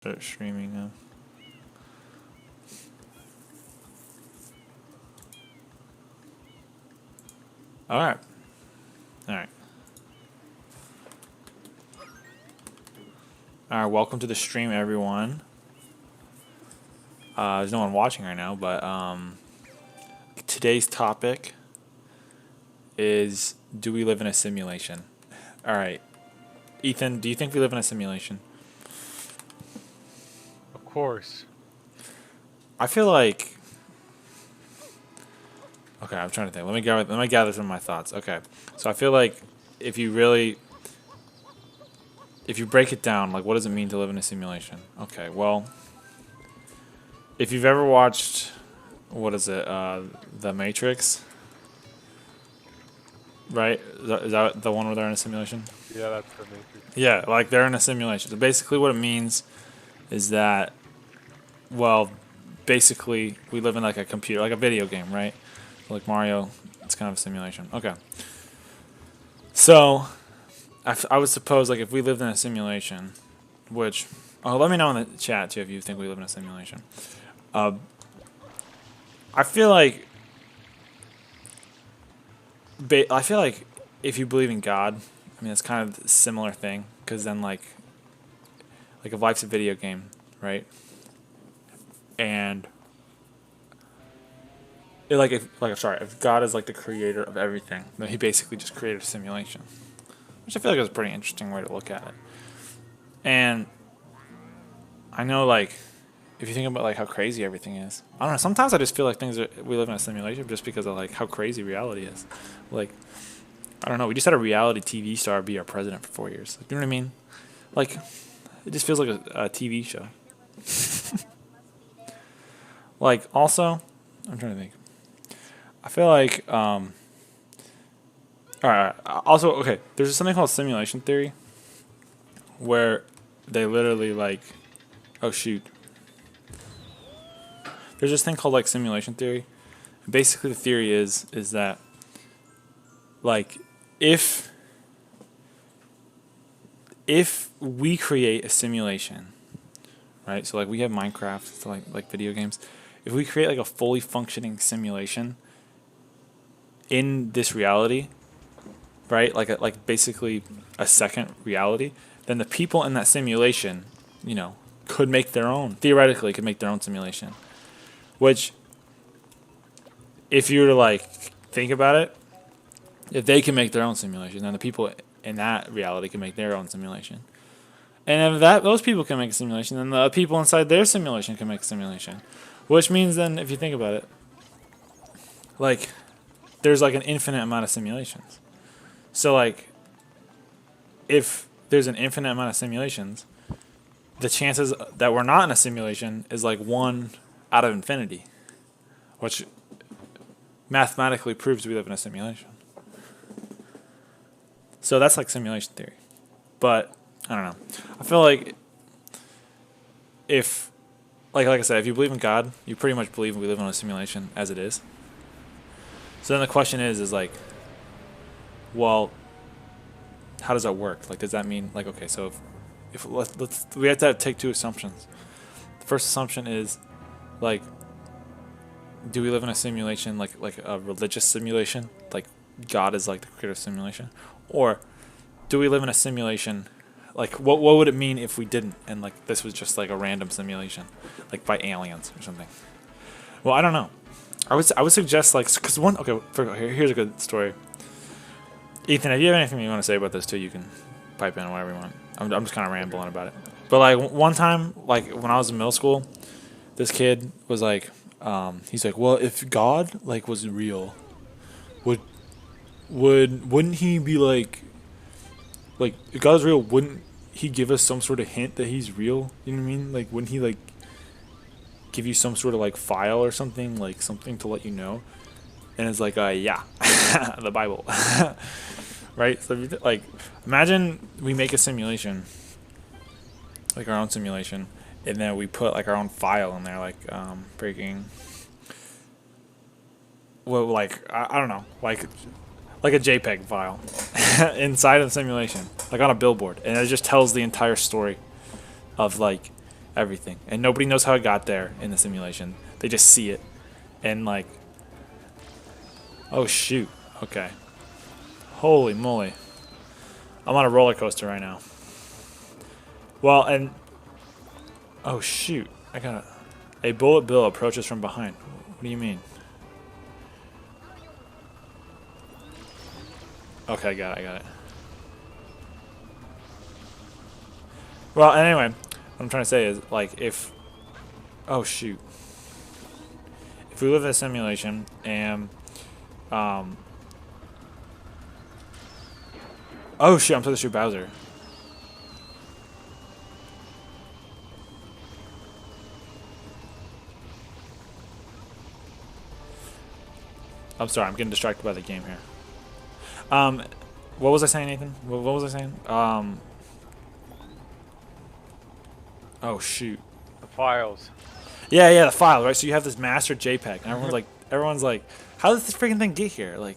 Start streaming now. Alright. Alright. Alright, welcome to the stream, everyone. There's no one watching right now, but today's topic is, do we live in a simulation? Alright. Ethan, do you think we live in a simulation? Of course. I feel like... Okay, I'm trying to think. Let me gather some of my thoughts. Okay, so I feel like if you break it down, like, what does it mean to live in a simulation? Okay, well, if you've ever watched, what is it, The Matrix, right? Is that the one where they're in a simulation? Yeah, that's the Matrix. Yeah, like, they're in a simulation. So basically what it means is that, well, basically we live in like a computer, like a video game, right? Like Mario, it's kind of a simulation. Okay. So, I would suppose, like, if we lived in a simulation, which... Oh, let me know in the chat, too, if you think we live in a simulation. I feel like... if you believe in God, I mean, it's kind of a similar thing, because then, like, if life's a video game, right? And... if God is like the creator of everything, then he basically just created a simulation. Which I feel like is a pretty interesting way to look at it. And I know, like, if you think about like how crazy everything is, I don't know, sometimes I just feel like we live in a simulation just because of like how crazy reality is. Like, I don't know, we just had a reality TV star be our president for 4 years. Like, you know what I mean? Like, it just feels like a TV show. Like, also, I'm trying to think. I feel like, alright, also, okay, there's something called simulation theory, where they literally, like, oh, shoot. There's this thing called, like, simulation theory. Basically, the theory is that, like, if we create a simulation, right, so, like, we have Minecraft, so, like video games, if we create, like, a fully functioning simulation in this reality, right, like basically a second reality, then the people in that simulation, you know, theoretically could make their own simulation. Which, if you were to, like, think about it, if they can make their own simulation, then the people in that reality can make their own simulation. And if those people can make a simulation, then the people inside their simulation can make a simulation. Which means then, if you think about it, like, there's like an infinite amount of simulations. So, like, if there's an infinite amount of simulations, the chances that we're not in a simulation is like 1 out of infinity, which mathematically proves we live in a simulation. So that's like simulation theory. But I don't know. I feel like if, like I said, if you believe in God, you pretty much believe we live in a simulation as it is. So then the question is like, well, how does that work? Like, does that mean, like, okay, so if we have to take 2 assumptions. The first assumption is, like, do we live in a simulation, like a religious simulation, like God is like the creator of simulation, or do we live in a simulation, like what would it mean if we didn't, and like this was just like a random simulation, like by aliens or something? Well, I don't know. I would suggest, like, because here's a good story. Ethan, if you have anything you want to say about this too, you can pipe in whatever you want. I'm just kind of rambling about it. But like one time, like when I was in middle school, this kid was like, he's like, well, if God like was real, wouldn't he be like if God is real, wouldn't he give us some sort of hint that he's real? You know what I mean? Like, wouldn't he like give you some sort of like file or something, like something to let you know? And it's like, yeah, the Bible. Right? So, like, imagine we make a simulation, like our own simulation, and then we put like our own file in there, like breaking. Well, like I don't know, like a JPEG file inside of the simulation, like on a billboard, and it just tells the entire story of like everything, and nobody knows how it got there in the simulation. They just see it, and like, oh shoot, okay, holy moly, I'm on a roller coaster right now. Well, and oh shoot, I got a bullet bill approaches from behind. What do you mean? Okay, I got it. Well, anyway, what I'm trying to say is, like, if... Oh, shoot. If we live in a simulation, and... Oh, shoot, I'm supposed to shoot Bowser. I'm sorry, I'm getting distracted by the game here. What was I saying, Nathan? What was I saying? Oh shoot. The files. Yeah, the file, right? So you have this master JPEG, and everyone's like, how did this freaking thing get here? Like,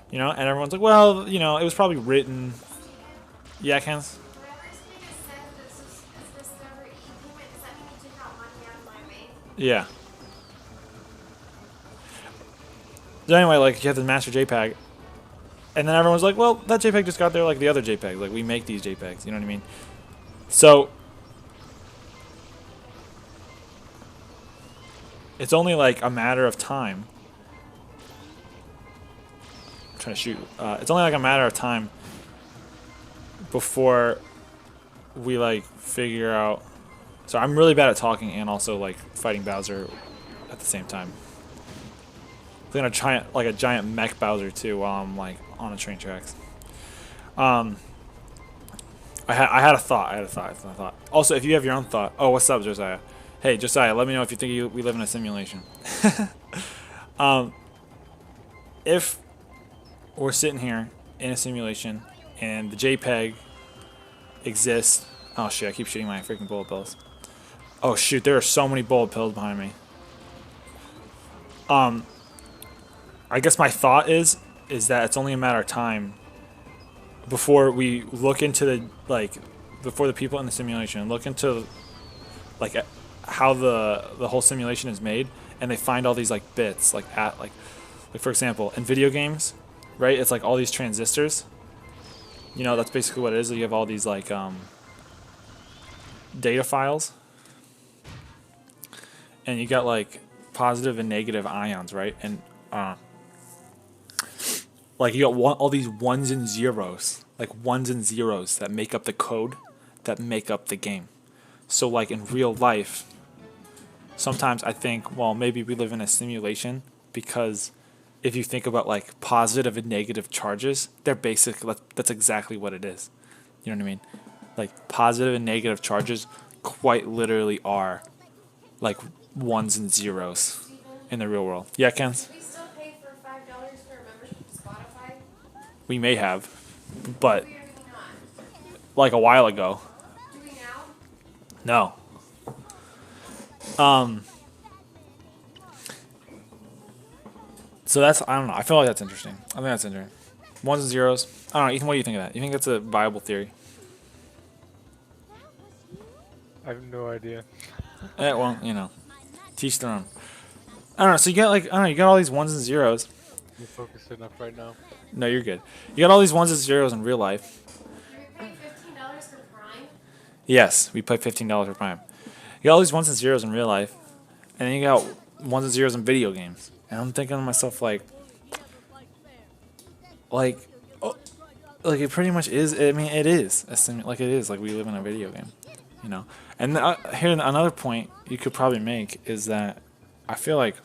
you know, and everyone's like, well, you know, it was probably written. Yeah, Kens? Yeah. So anyway, like, you have the master JPEG, and then everyone's like, well, that JPEG just got there like the other JPEG. Like, we make these JPEGs, you know what I mean? So it's only like a matter of time. I'm trying to shoot. It's only like a matter of time before we like figure out. So I'm really bad at talking and also like fighting Bowser at the same time. I'm gonna try like a giant mech Bowser too while I'm like on the train tracks. I had a thought. Also, if you have your own thought. Oh, what's up, Josiah? Hey, Josiah, let me know if you think we live in a simulation. If we're sitting here in a simulation and the JPEG exists. Oh shit, I keep shooting my freaking bullet bills. Oh shoot, there are so many bullet bills behind me. I guess my thought is that it's only a matter of time before we look into the, like, before the people in the simulation look into, like, how the whole simulation is made, and they find all these, like, bits, like, for example, in video games, right, it's like all these transistors, you know, that's basically what it is. You have all these, like, data files, and you got, like, positive and negative ions, right, and, like, you got all these ones and zeros, like ones and zeros that make up the code that make up the game. So, like, in real life, sometimes I think, well, maybe we live in a simulation, because if you think about, like, positive and negative charges, they're basically, that's exactly what it is. You know what I mean? Like, positive and negative charges quite literally are, like, ones and zeros in the real world. Yeah, Ken? We may have, but like a while ago. Do we now? No. So that's, I don't know. I feel like that's interesting. I think that's interesting. Ones and zeros. I don't know, Ethan. What do you think of that? You think that's a viable theory? I have no idea. Well, you know, teach their own. I don't know. So you got like, I don't know. You got all these ones and zeros. I'm focused enough right now. No, you're good. You got all these ones and zeros in real life. Do we pay $15 for Prime? Yes, we pay $15 for Prime. You got all these ones and zeros in real life, and then you got ones and zeros in video games. And I'm thinking to myself, like, oh, like it pretty much is. I mean, it is like it is. Like we live in a video game, you know. And here another point you could probably make is that I feel like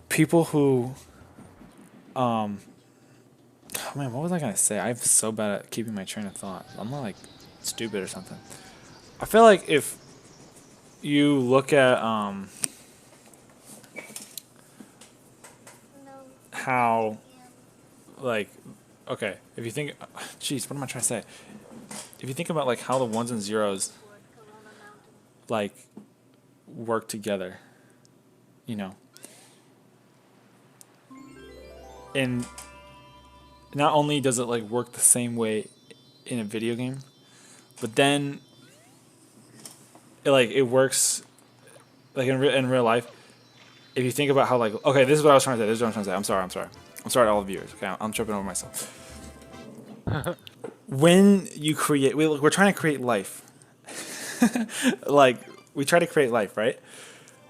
people who oh man, what was I gonna say? I'm so bad at keeping my train of thought. I'm not like stupid or something. I feel like if you look at how, like, okay, if you think, jeez, what am I trying to say? If you think about like how the ones and zeros like work together, you know, and not only does it like work the same way in a video game, but then it works like in real life. If you think about how like, okay, this is what I was trying to say. This is what I'm trying to say. I'm sorry to all the viewers. Okay, I'm tripping over myself. When you create, we're trying to create life. Like we try to create life, right?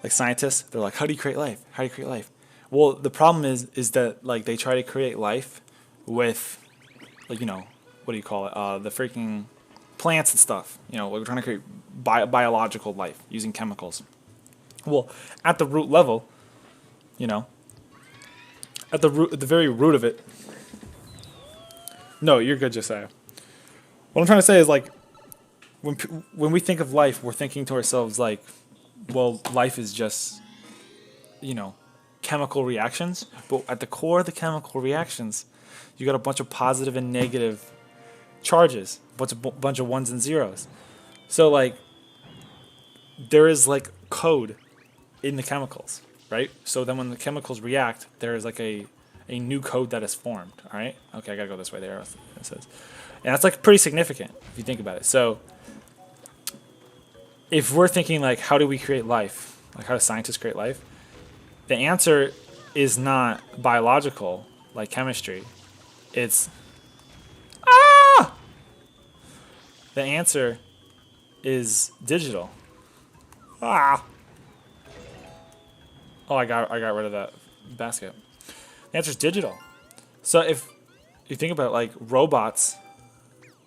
Like scientists, they're like, how do you create life? How do you create life? Well, the problem is that like they try to create life with, like, you know, what do you call it? The freaking plants and stuff. You know, we're trying to create biological life using chemicals. Well, at the root level, you know, at the very root of it. No, you're good, Josiah. What I'm trying to say is like, when we think of life, we're thinking to ourselves like, well, life is just, you know, chemical reactions. But at the core of the chemical reactions, you got a bunch of positive and negative charges, bunch of ones and zeros. So like, there is like code in the chemicals, right? So then when the chemicals react, there is like a new code that is formed. All right. Okay, I gotta go this way. There it says, and that's like pretty significant if you think about it. So if we're thinking like, how do we create life? Like, how do scientists create life? The answer is not biological, like chemistry. It's the answer is digital. Oh, I got rid of that basket. The answer is digital. So if you think about it, like robots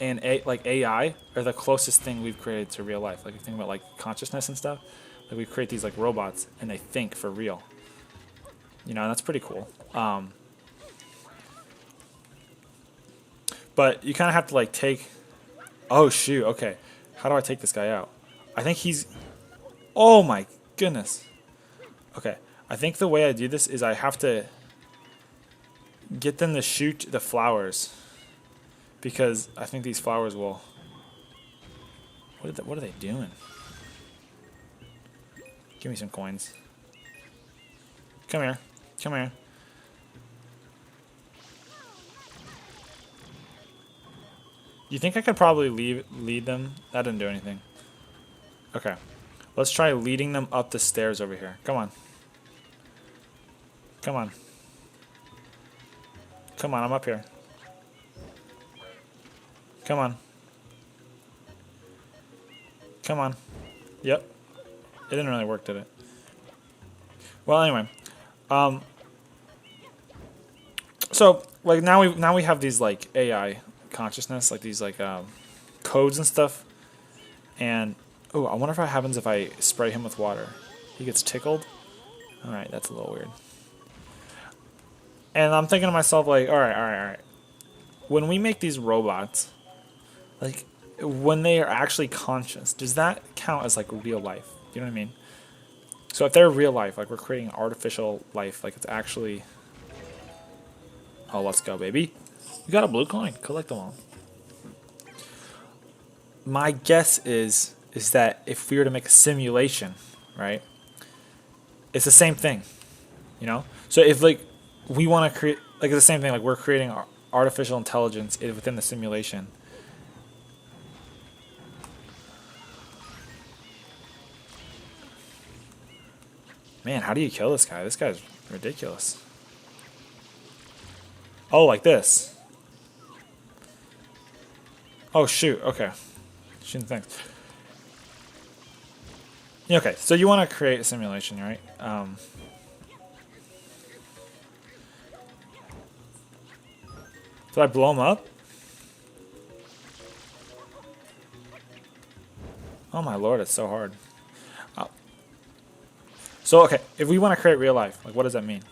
and like AI are the closest thing we've created to real life. Like if you think about like consciousness and stuff, like we create these like robots and they think for real. You know, that's pretty cool. But you kind of have to like take. Oh shoot! Okay, how do I take this guy out? I think he's. Oh my goodness. Okay, I think the way I do this is I have to get them to shoot the flowers, because I think these flowers will. What are they doing? Give me some coins. Come here. Come here. You think I could probably lead them? That didn't do anything. Okay. Let's try leading them up the stairs over here. Come on. Come on. Come on, I'm up here. Come on. Come on. Yep. It didn't really work, did it? Well, anyway. So like now we have these like AI consciousness, like these like codes and stuff. And oh, I wonder what happens if I spray him with water. He gets tickled. All right, that's a little weird. And I'm thinking to myself like, all right. When we make these robots, like when they are actually conscious, does that count as like real life? You know what I mean? So if they're real life, like we're creating artificial life, like it's actually. Oh, let's go, baby. You got a blue coin. Collect them all. My guess is that if we were to make a simulation, right, it's the same thing, you know? So if, like, we want to create, like, it's the same thing, like, we're creating artificial intelligence within the simulation. Man, how do you kill this guy? This guy's ridiculous. Oh, like this. Oh, shoot. Okay. Shooting things. Yeah, okay, so you want to create a simulation, right? Did I blow him up? Oh my lord, it's so hard. So, okay, if we want to create real life, like what does that mean?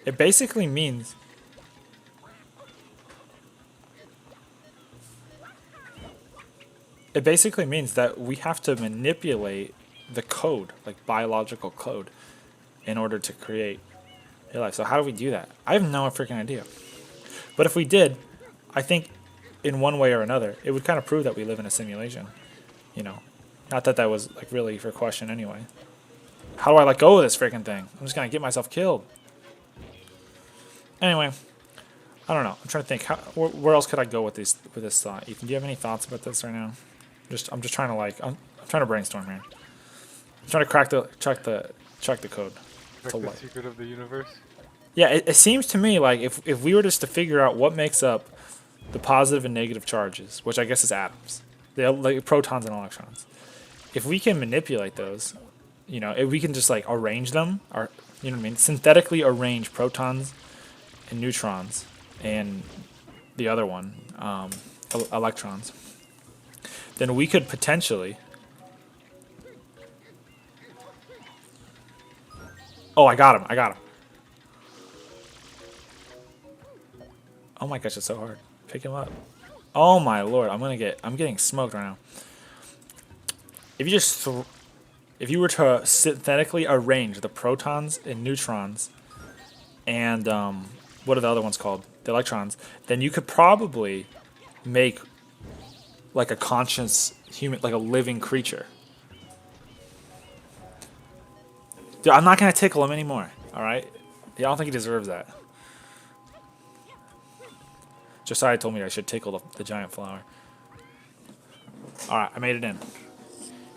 It basically means that we have to manipulate the code, like biological code, in order to create real life. So how do we do that? I have no freaking idea. But if we did, I think in one way or another, it would kind of prove that we live in a simulation. You know, not that that was like really for question anyway. How do I let go of this freaking thing? I'm just gonna get myself killed. Anyway, I don't know. I'm trying to think. Where else could I go with this thought? Ethan, do you have any thoughts about this right now? I'm just trying to like. I'm trying to brainstorm here. I'm trying to crack the code. Like To the life. secret of the universe. Yeah, it seems to me like if we were just to figure out what makes up the positive and negative charges, which I guess is atoms, they're like protons and electrons. If we can manipulate those, if we can just like arrange them, or you know what I mean, synthetically arrange protons and neutrons and the other one, electrons, then we could potentially. Oh, I got him! I got him! Oh my gosh, it's so hard. Pick him up. Oh my lord, I'm getting smoked right now. If you just if you were to synthetically arrange the protons and neutrons and what are the other ones called? The electrons, then you could probably make like a conscious human, like a living creature. Dude, I'm not gonna tickle him anymore. All right? Yeah, I don't think he deserves that. Josiah told me I should tickle the giant flower. All right, I made it in.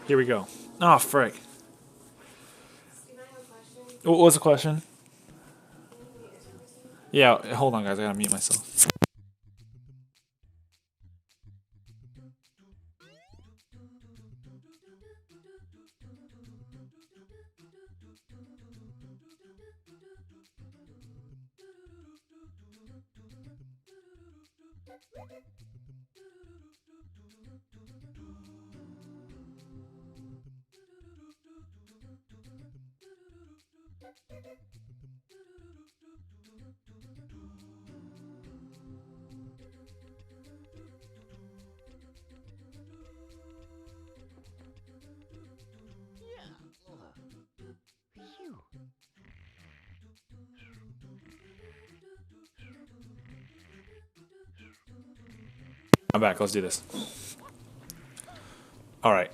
Here we go. Oh, frick. Steve, I have a question. What was the question? Yeah, hold on, guys. I gotta mute myself. I'm back. Let's do this. All right.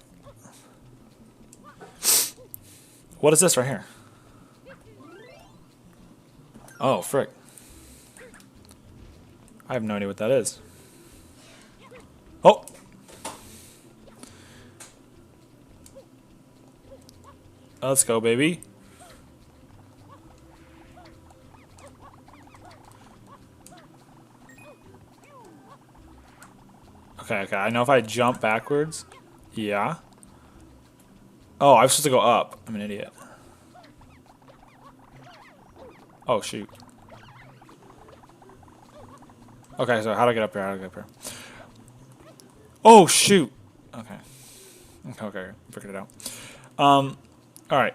What is this right here? Oh, frick. I have no idea what that is. Oh! Let's go, baby. Okay, I know if I jump backwards. Yeah. Oh, I was supposed to go up. I'm an idiot. Oh, shoot. Okay, so how do I get up here? Oh, shoot. Okay, figured it out. Alright.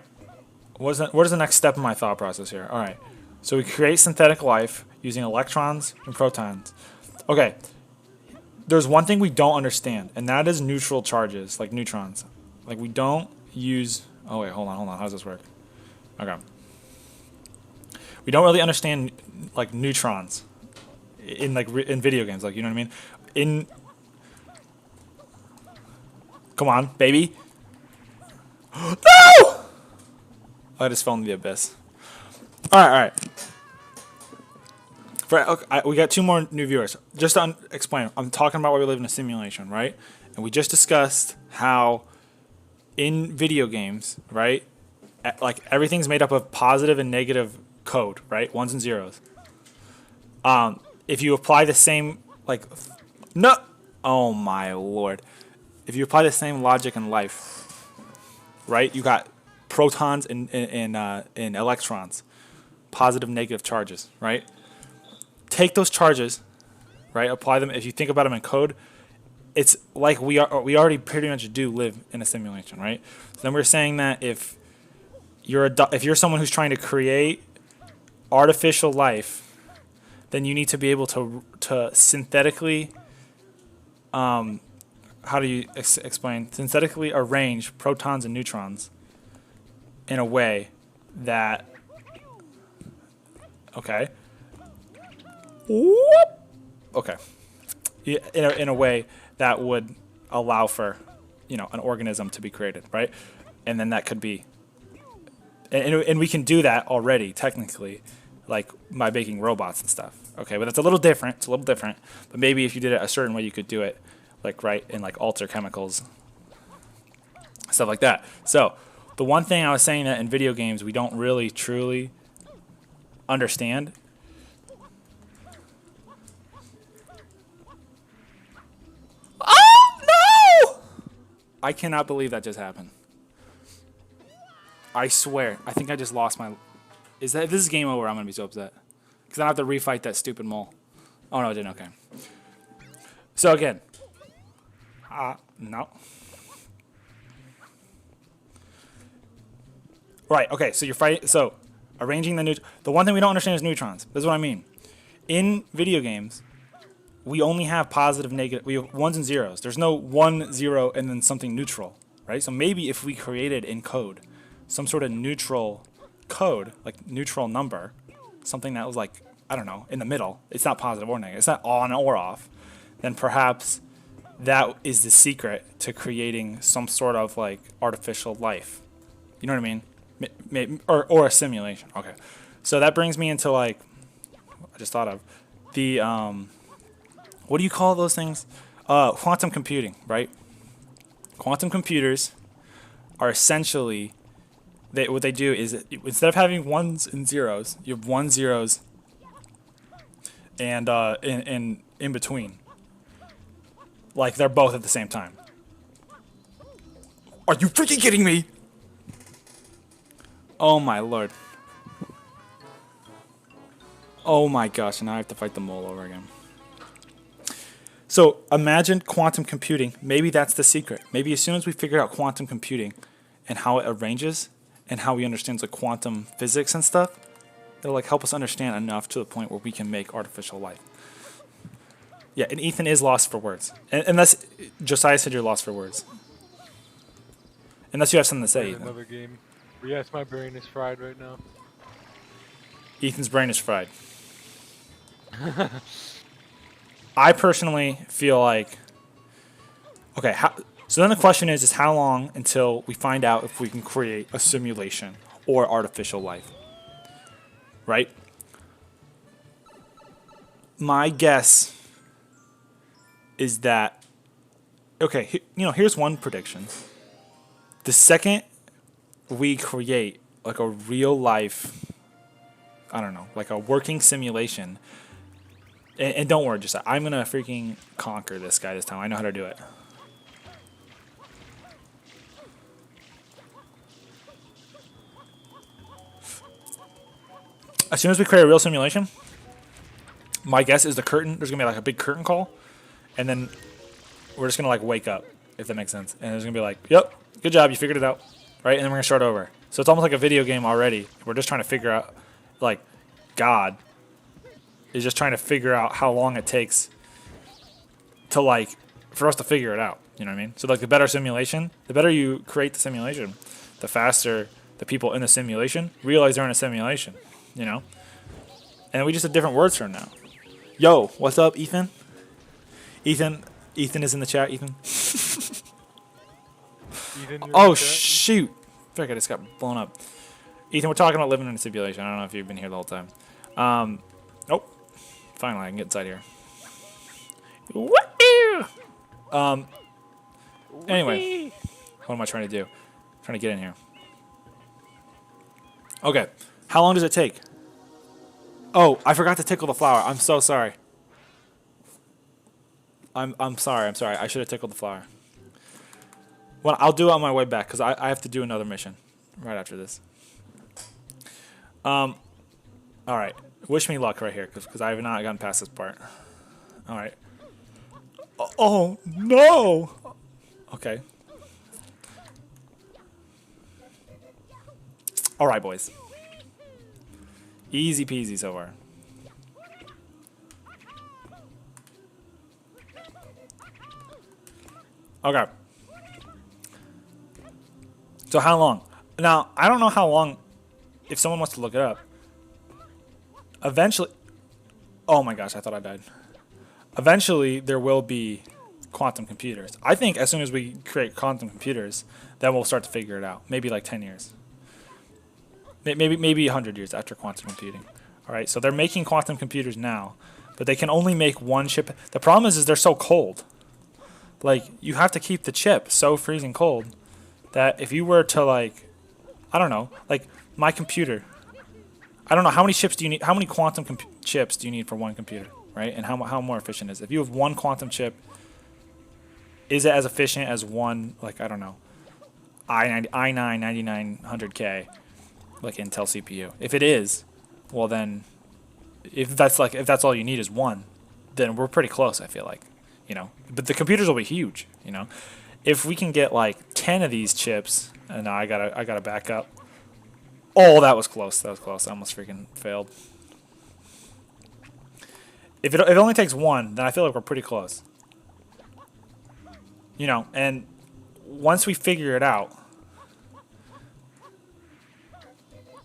What is the next step in my thought process here? Alright. So we create synthetic life using electrons and protons. Okay. There's one thing we don't understand, and that is neutral charges, like neutrons. Like, we don't use... Oh, wait, hold on. How does this work? Okay. We don't really understand, like, neutrons in video games. Like, you know what I mean? Come on, baby. No! I just fell into the abyss. All right. We got 2 more new viewers. Just to explain, I'm talking about why we live in a simulation, right? And we just discussed how in video games, right, like everything's made up of positive and negative code, right? Ones and zeros. If you apply the same, no, oh my lord. If you apply the same logic in life, right, you got protons and electrons, positive, negative charges, right? Take those charges, right? Apply them. If you think about them in code, it's like we already pretty much do live in a simulation, right? So then we're saying that if you're someone who's trying to create artificial life, then you need to be able to synthetically, how do you explain? Synthetically arrange protons and neutrons in a way that, okay. Okay. In a way that would allow for, an organism to be created, right? And then that could be, and we can do that already technically, like by making robots and stuff. Okay, but that's a little different. It's a little different. But maybe if you did it a certain way, you could do it, like right in like alter chemicals. stuff like that. So the one thing I was saying that in video games we don't really truly understand. Oh no! I cannot believe that just happened. I swear. I think I just lost my... If this is game over, I'm going to be so upset. Because I have to refight that stupid mole. Oh, no, I didn't. Okay. So, again. No. Right, okay. So, you're fighting... So, arranging the... The one thing we don't understand is neutrons. This is what I mean. In video games, we only have positive, negative... We have ones and zeros. There's no 1, 0, and then something neutral. Right? So, maybe if we created in code some sort of neutral code, like neutral number, something that was like, I don't know, in the middle, it's not positive or negative, it's not on or off, then perhaps that is the secret to creating some sort of like artificial life. You know what I mean? Or a simulation. Okay. So that brings me into like, I just thought of the, what do you call those things? Quantum computing, right? Quantum computers are essentially... what they do is, instead of having ones and zeros, you have 1 zeros and in between. Like they're both at the same time. Are you freaking kidding me? Oh my lord. Oh my gosh, and now I have to fight the mole over again. So imagine quantum computing. Maybe that's the secret. Maybe as soon as we figure out quantum computing and how it arranges, and how we understand like quantum physics and stuff, it'll like help us understand enough to the point where we can make artificial life. Yeah, and Ethan is lost for words. Unless Josiah said you're lost for words. Unless you have something to say, Ethan. Another game. Yes, my brain is fried right now. Ethan's brain is fried. I personally feel like, okay, so then the question is how long until we find out if we can create a simulation or artificial life, right? My guess is that, okay, here's one prediction. The second we create like a real life, I don't know, like a working simulation, and don't worry, just I'm gonna freaking conquer this guy this time. I know how to do it. As soon as we create a real simulation, my guess is there's going to be like a big curtain call, and then we're just going to like wake up, if that makes sense. And it's going to be like, yep, good job, you figured it out, right? And then we're going to start over. So it's almost like a video game already. We're just trying to figure out, like, God is just trying to figure out how long it takes to like, for us to figure it out. You know what I mean? So like the better simulation, the better you create the simulation, the faster the people in the simulation realize they're in a simulation. You know? And we just have different words for him now. Yo, what's up, Ethan? Ethan is in the chat, Ethan. Ethan, Oh, shoot. I feel like I just got blown up. Ethan, we're talking about living in a simulation. I don't know if you've been here the whole time. Nope. Finally, I can get inside here. Anyway. What am I trying to do? I'm trying to get in here. Okay. How long does it take? Oh, I forgot to tickle the flower. I'm so sorry. I'm sorry. I should have tickled the flower. Well, I'll do it on my way back because I have to do another mission right after this. All right. Wish me luck right here because I have not gotten past this part. All right. Oh, no. Okay. All right, boys. Easy peasy so far. Okay. So how long? Now, I don't know how long, if someone wants to look it up. Eventually, oh my gosh, I thought I died. Eventually, there will be quantum computers. I think as soon as we create quantum computers, then we'll start to figure it out. Maybe like 10 years. Maybe 100 years after quantum computing. All right, so they're making quantum computers now, but they can only make one chip. The problem is they're so cold. Like, you have to keep the chip so freezing cold that if you were to like, I don't know, like my computer, I don't know how many chips do you need, how many quantum chips do you need for one computer, right? And how more efficient is it? If you have one quantum chip, is it as efficient as one, like, I don't know, i9 9900K, like Intel CPU? If it is, well then, if that's all you need is one, then we're pretty close, I feel like, you know. But the computers will be huge, you know. If we can get like 10 of these chips, and I gotta back up. Oh, that was close. That was close. I almost freaking failed. If it only takes one, then I feel like we're pretty close. You know, and once we figure it out,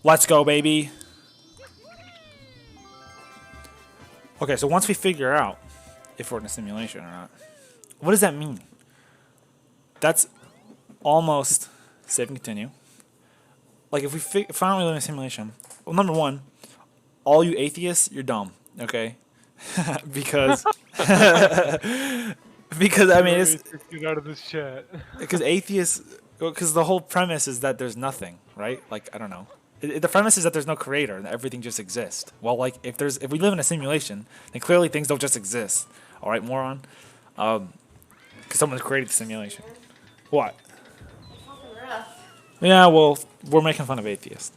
let's go, baby. Okay, so once we figure out if we're in a simulation or not, what does that mean? That's almost save and continue. Like, if if I don't live in a simulation, well, number one, all you atheists, you're dumb, okay? because because I mean, it's get out of this chat. because atheists, because the whole premise is that there's nothing, right? Like, I don't know. The premise is that there's no creator and that everything just exists. Well, like, if we live in a simulation, then clearly things don't just exist. All right, moron. Because someone's created the simulation. What? Fucking rough. Yeah, well, we're making fun of atheists.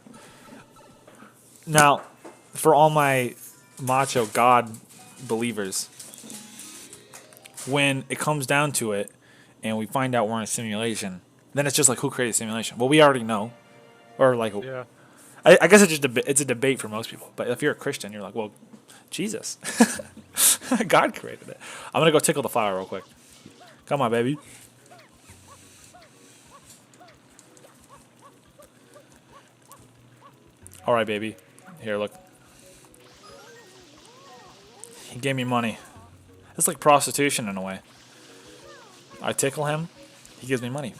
Now, for all my macho God believers, when it comes down to it and we find out we're in a simulation, then it's just like, who created a simulation? Well, we already know. Or like, Yeah. I guess it's a debate for most people. But if you're a Christian, you're like, well, Jesus. God created it. I'm going to go tickle the flower real quick. Come on, baby. All right, baby. Here, look. He gave me money. It's like prostitution in a way. I tickle him, he gives me money.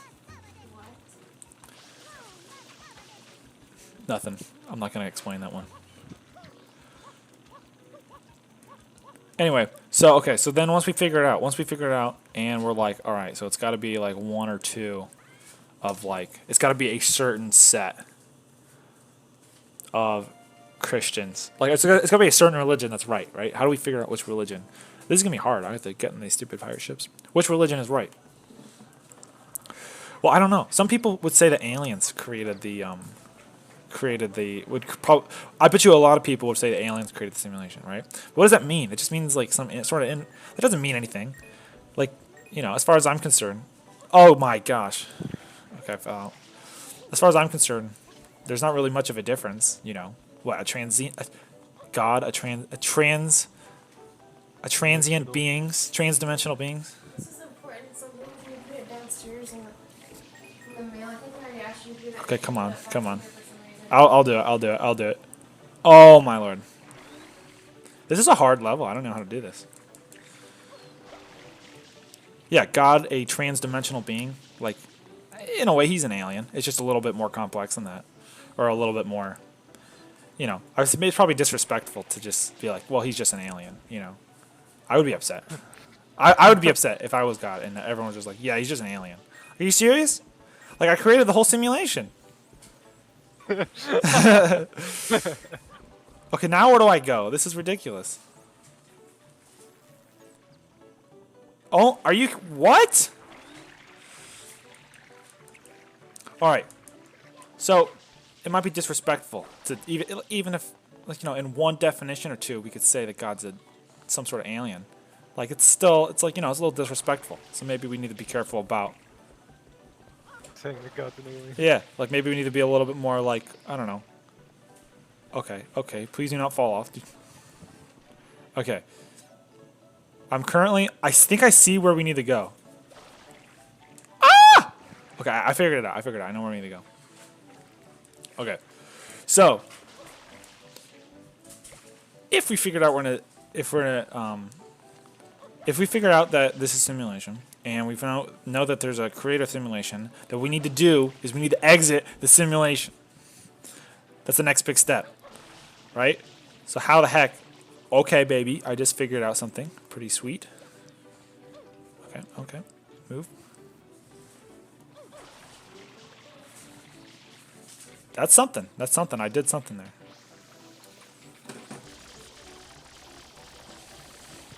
Nothing. I'm not going to explain that one. Anyway, so then once we figure it out, and we're like, all right, so it's got to be like one or two of like, it's got to be a certain set of Christians. Like, it's got to be a certain religion that's right? How do we figure out which religion? This is going to be hard. I have to get in these stupid pirate ships. Which religion is right? Well, I don't know. Some people would say that aliens created the, I bet you a lot of people would say that aliens created the simulation, right? What does that mean? It just means like some sort of, it doesn't mean anything. Like, you know, as far as I'm concerned, oh my gosh. Okay, I fell out. As far as I'm concerned, there's not really much of a difference, you know. What, a transient beings, transdimensional beings? This is important. Sometimes you put it downstairs in the mail. I think I already asked you to do that. Okay, come on. For some reason. I'll do it. Oh my lord. This is a hard level. I don't know how to do this. Yeah, God, a transdimensional being. Like, in a way, he's an alien. It's just a little bit more complex than that. Or a little bit more, you know. It's probably disrespectful to just be like, well, he's just an alien, you know. I would be upset. I would be upset if I was God and everyone was just like, yeah, he's just an alien. Are you serious? Like, I created the whole simulation. Okay, now where do I go? This is ridiculous. Oh, are you... What? Alright. So, it might be disrespectful to... Even if, like, you know, in one definition or two, we could say that God's some sort of alien. Like, it's still... It's like, you know, it's a little disrespectful. So maybe we need to be careful about... Saying that God's an alien. Yeah, like maybe we need to be a little bit more like, I don't know. Okay, please do not fall off. Okay. I think I see where we need to go. Ah! Okay, I figured it out. I know where we need to go. Okay. So, if we figured out if we figure out that this is simulation, and we know that there's a creator simulation, that we need to do is we need to exit the simulation. That's the next big step, right? So how the heck? Okay, baby, I just figured out something pretty sweet. Okay, move. That's something. That's something. I did something there.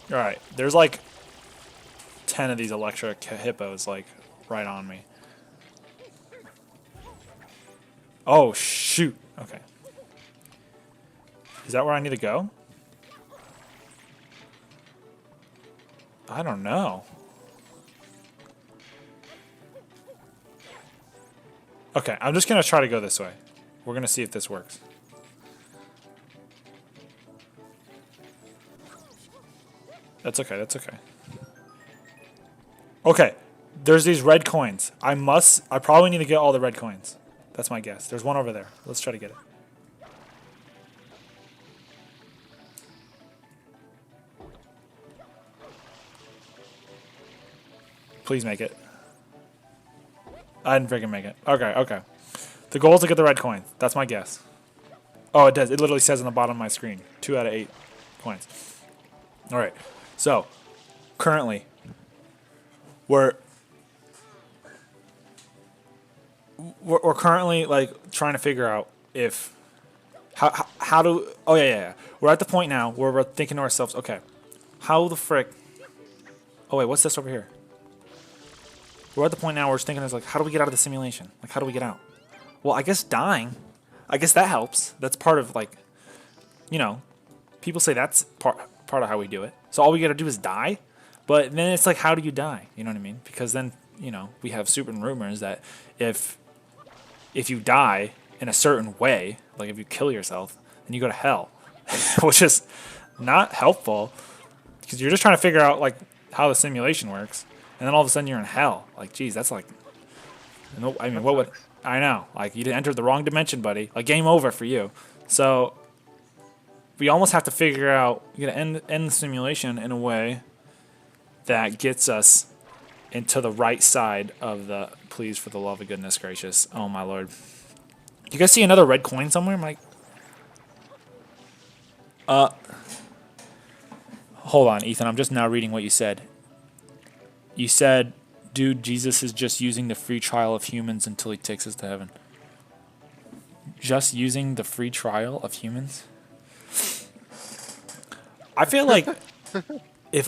Alright, there's like 10 of these electric hippos, like, right on me. Oh, shoot. Okay. Is that where I need to go? I don't know. Okay, I'm just going to try to go this way. We're going to see if this works. That's okay, that's okay. Okay, there's these red coins. I probably need to get all the red coins. That's my guess. There's one over there. Let's try to get it. Please make it. I didn't freaking make it. Okay, okay. The goal is to get the red coin. That's my guess. Oh, it does. It literally says on the bottom of my screen. 2 out of 8 coins. Alright. So, currently, we're currently, like, trying to figure out if... How do... Oh, yeah. We're at the point now where we're thinking to ourselves, okay, how the frick... Oh, wait, what's this over here? We're at the point now where we're thinking, like, how do we get out of the simulation? Like, how do we get out? Well, I guess dying. I guess that helps. That's part of, like, you know, people say that's part of how we do it. So all we got to do is die. But then it's like, how do you die? You know what I mean? Because then, you know, we have certain rumors that if you die in a certain way, like if you kill yourself, then you go to hell, which is not helpful because you're just trying to figure out, like, how the simulation works. And then all of a sudden you're in hell. Like, geez, that's like... No, I mean, what would... I know. Like, you entered the wrong dimension, buddy. Like, game over for you. So, we almost have to figure out... You gotta end the simulation in a way that gets us into the right side of the... Please, for the love of goodness gracious. Oh, my lord. You guys see another red coin somewhere? I'm like... Hold on, Ethan. I'm just now reading what you said. You said, dude, Jesus is just using the free trial of humans until he takes us to heaven. Just using the free trial of humans? I feel like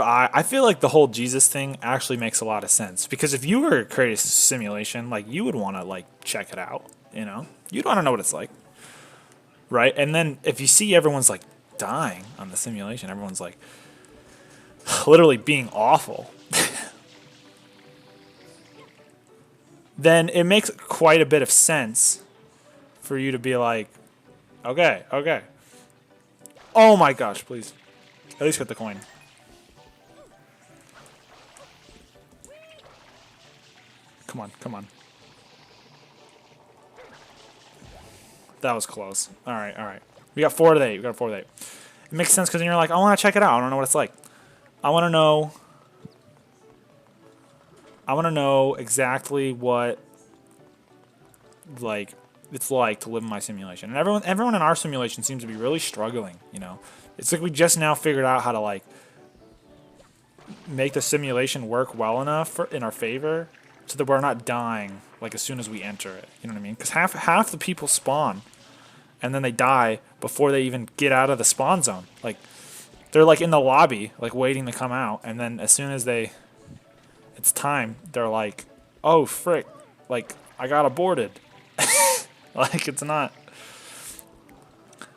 I feel like the whole Jesus thing actually makes a lot of sense. Because if you were to create a simulation, like, you would want to, like, check it out, you know? You'd want to know what it's like. Right? And then if you see everyone's, like, dying on the simulation, everyone's, like, literally being awful. Then it makes quite a bit of sense for you to be like, okay. Oh my gosh, please. At least get the coin. Come on. That was close. All right. We got 4 to 8. It makes sense because then you're like, I want to check it out. I don't know what it's like. I want to know exactly what, like, it's like to live in my simulation. And everyone in our simulation seems to be really struggling, you know. It's like we just now figured out how to, like, make the simulation work well enough in our favor so that we're not dying, like, as soon as we enter it. You know what I mean? Because half the people spawn and then they die before they even get out of the spawn zone. Like, they're, like, in the lobby, like, waiting to come out, and then as soon as it's time, they're like, oh, frick, like, I got aborted. Like, it's not,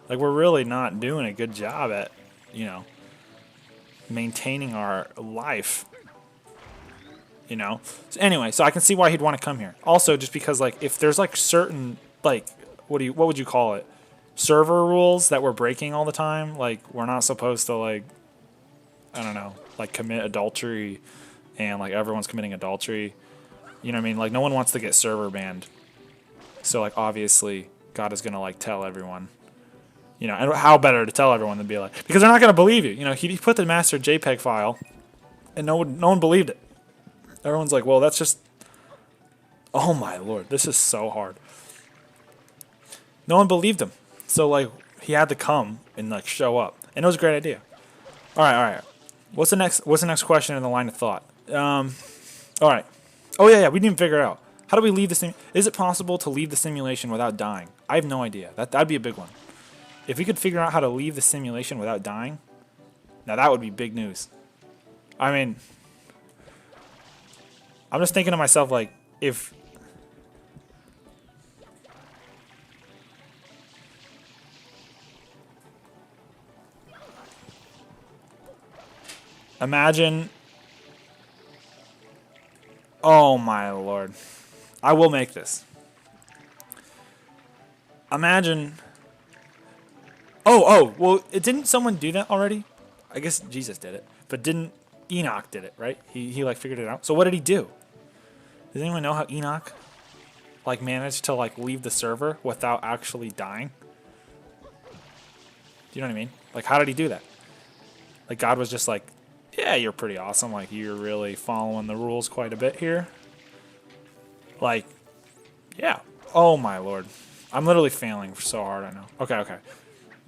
like, we're really not doing a good job at, you know, maintaining our life, you know. So anyway, so I can see why he'd want to come here. Also, just because, like, if there's, like, certain, like, what would you call it? Server rules that we're breaking all the time. Like, we're not supposed to, like, I don't know, like, commit adultery, and, like, everyone's committing adultery. You know what I mean? Like, no one wants to get server banned. So, like, obviously, God is going to, like, tell everyone. You know, and how better to tell everyone than be like... Because they're not going to believe you. You know, he put the master JPEG file, and no one believed it. Everyone's like, well, that's just... Oh, my Lord. This is so hard. No one believed him. So, like, he had to come and, like, show up. And it was a great idea. All right. What's the next question in the line of thought? All right. Oh, yeah, we didn't even figure it out. How do we leave the sim? Is it possible to leave the simulation without dying? I have no idea. That'd be a big one. If we could figure out how to leave the simulation without dying, now that would be big news. I mean, I'm just thinking to myself, like, if... Imagine... Oh my lord. I will make this. Imagine... Oh, well, didn't someone do that already? I guess Jesus did it. But didn't... Enoch did it, right? He like, figured it out. So what did he do? Does anyone know how Enoch, like, managed to, like, leave the server without actually dying? Do you know what I mean? Like, how did he do that? Like, God was just like, yeah, you're pretty awesome. Like, you're really following the rules quite a bit here. Like, yeah. Oh, my lord. I'm literally failing so hard right now. Okay.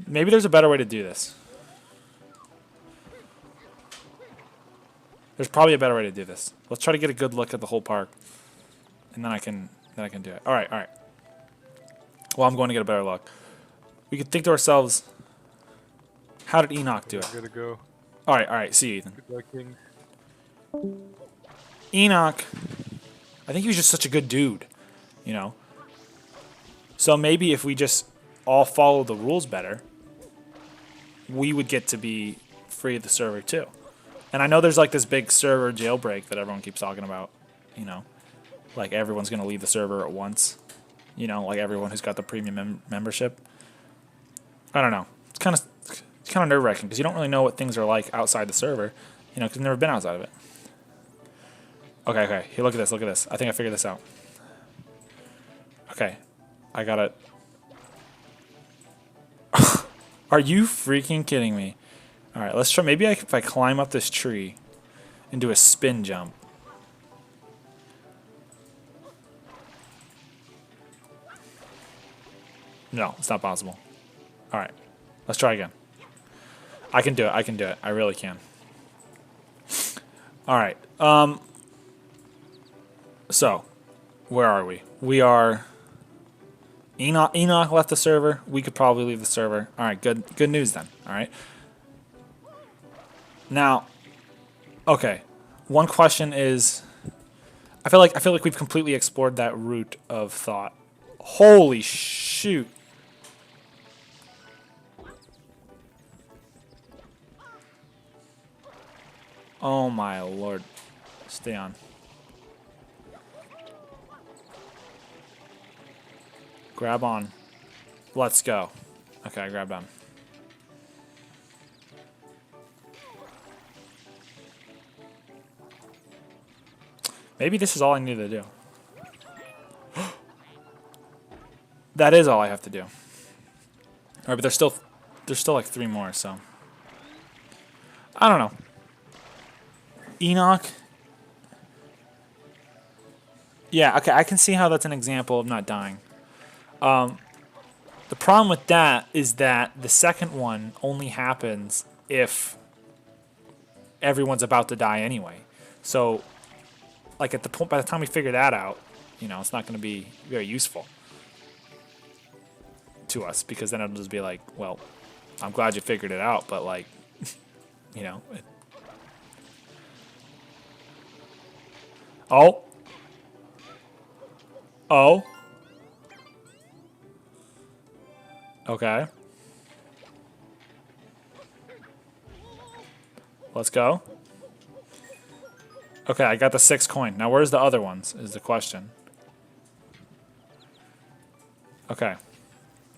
Maybe there's a better way to do this. There's probably a better way to do this. Let's try to get a good look at the whole park. And then I can do it. All right. Well, I'm going to get a better look. We could think to ourselves, how did Enoch do it? I'm gonna go. All right. See you, Ethan. Good luck, King. Enoch, I think he was just such a good dude, you know? So maybe if we just all follow the rules better, we would get to be free of the server too. And I know there's like this big server jailbreak that everyone keeps talking about, you know? Like everyone's going to leave the server at once, you know, like everyone who's got the premium membership. I don't know. It's kind of nerve-wracking because you don't really know what things are like outside the server, you know, because you've never been outside of it. Okay. Here, look at this. I think I figured this out. Okay. I got it. Are you freaking kidding me? All right, let's try. Maybe if I climb up this tree and do a spin jump. No, it's not possible. All right, let's try again. I can do it. I really can. All right. So, where are we? We are... Enoch left the server. We could probably leave the server. All right, good news then. All right. Now, okay. One question is, I feel like we've completely explored that route of thought. Holy shoot. Oh my lord. Stay on. Grab on. Let's go. Okay, I grabbed on. Maybe this is all I need to do. That is all I have to do. All right, but there's still like 3 more, so I don't know. Enoch. Yeah, okay, I can see how that's an example of not dying. The problem with that is that the second one only happens if everyone's about to die anyway. So, like at the point, by the time we figure that out, you know, it's not going to be very useful to us because then it'll just be like, well, I'm glad you figured it out, but like, you know. Oh. Okay. Let's go. Okay, I got the 6 coin. Now where's the other ones is the question. Okay.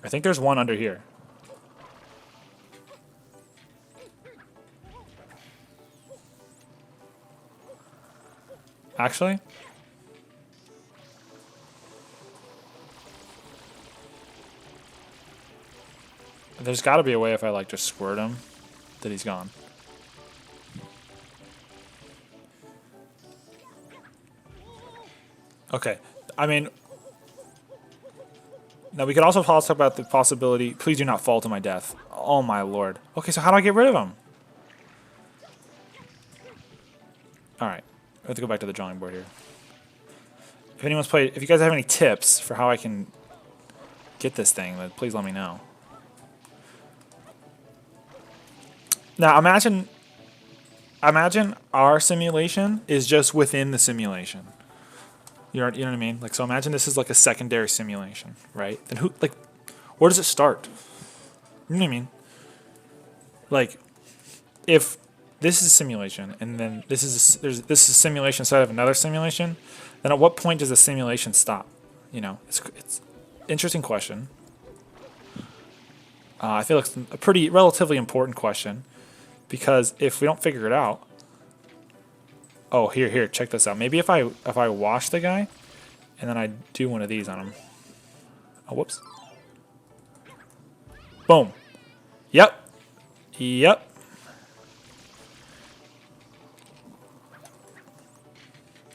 I think there's one under here. Actually? There's got to be a way if I like just squirt him that he's gone. Okay. I mean, now we could also talk about the possibility. Please do not fall to my death. Oh my lord. Okay, so how do I get rid of him? All right. I have to go back to the drawing board here. If anyone's played, if you guys have any tips for how I can get this thing, then please let me know. Now imagine our simulation is just within the simulation. You know what I mean? Like, so imagine this is like a secondary simulation, right? Then where does it start? You know what I mean? Like, if this is a simulation and then this is a simulation inside of another simulation, then at what point does the simulation stop? You know, it's interesting question. I feel like it's a pretty relatively important question, because if we don't figure it out, oh, here, check this out. Maybe if I wash the guy and then I do one of these on him. Oh, whoops. Boom. Yep.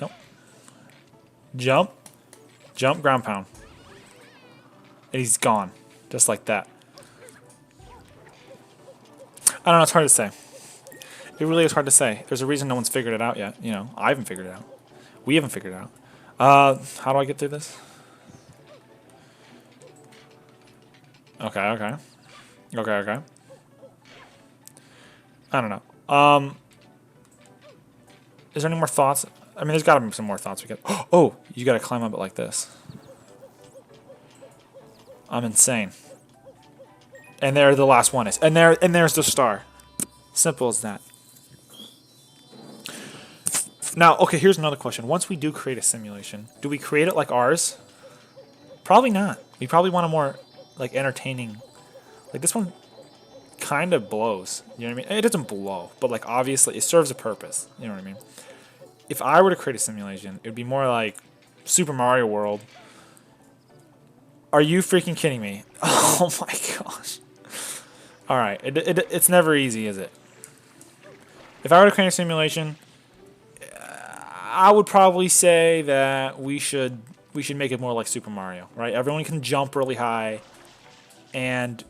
Nope. Jump, ground pound. And he's gone. Just like that. I don't know, it's hard to say. It really is hard to say. There's a reason no one's figured it out yet. You know, I haven't figured it out. We haven't figured it out. How do I get through this? Okay. I don't know. Is there any more thoughts? I mean, there's got to be some more thoughts we get. Oh, you got to climb up it like this. I'm insane. And there the last one is. And there's the star. Simple as that. Now, okay, here's another question. Once we do create a simulation, do we create it like ours? Probably not. We probably want a more, like, entertaining... Like, this one kind of blows. You know what I mean? It doesn't blow, but, like, obviously it serves a purpose. You know what I mean? If I were to create a simulation, it would be more like Super Mario World. Are you freaking kidding me? Oh, my gosh. All right. It's never easy, is it? If I were to create a simulation... I would probably say that we should make it more like Super Mario, right? Everyone can jump really high, and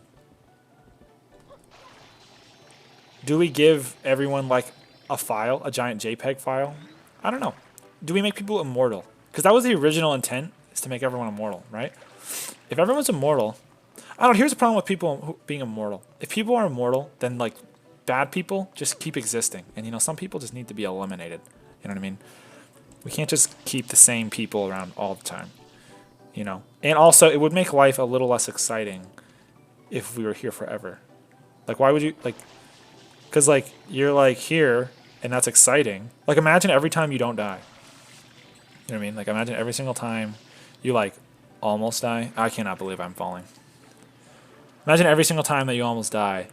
do we give everyone like a file, a giant JPEG file? I don't know. Do we make people immortal? Because that was the original intent, is to make everyone immortal, right? If everyone's immortal, I don't know. Here's the problem with people being immortal. If people are immortal, then like bad people just keep existing, and you know some people just need to be eliminated. You know what I mean? We can't just keep the same people around all the time, you know? And also, it would make life a little less exciting if we were here forever. Like, why would you, like, because, like, you're, like, here, and that's exciting. Like, imagine every time you don't die. You know what I mean? Like, imagine every single time you, like, almost die. I cannot believe I'm falling. Imagine every single time that you almost die,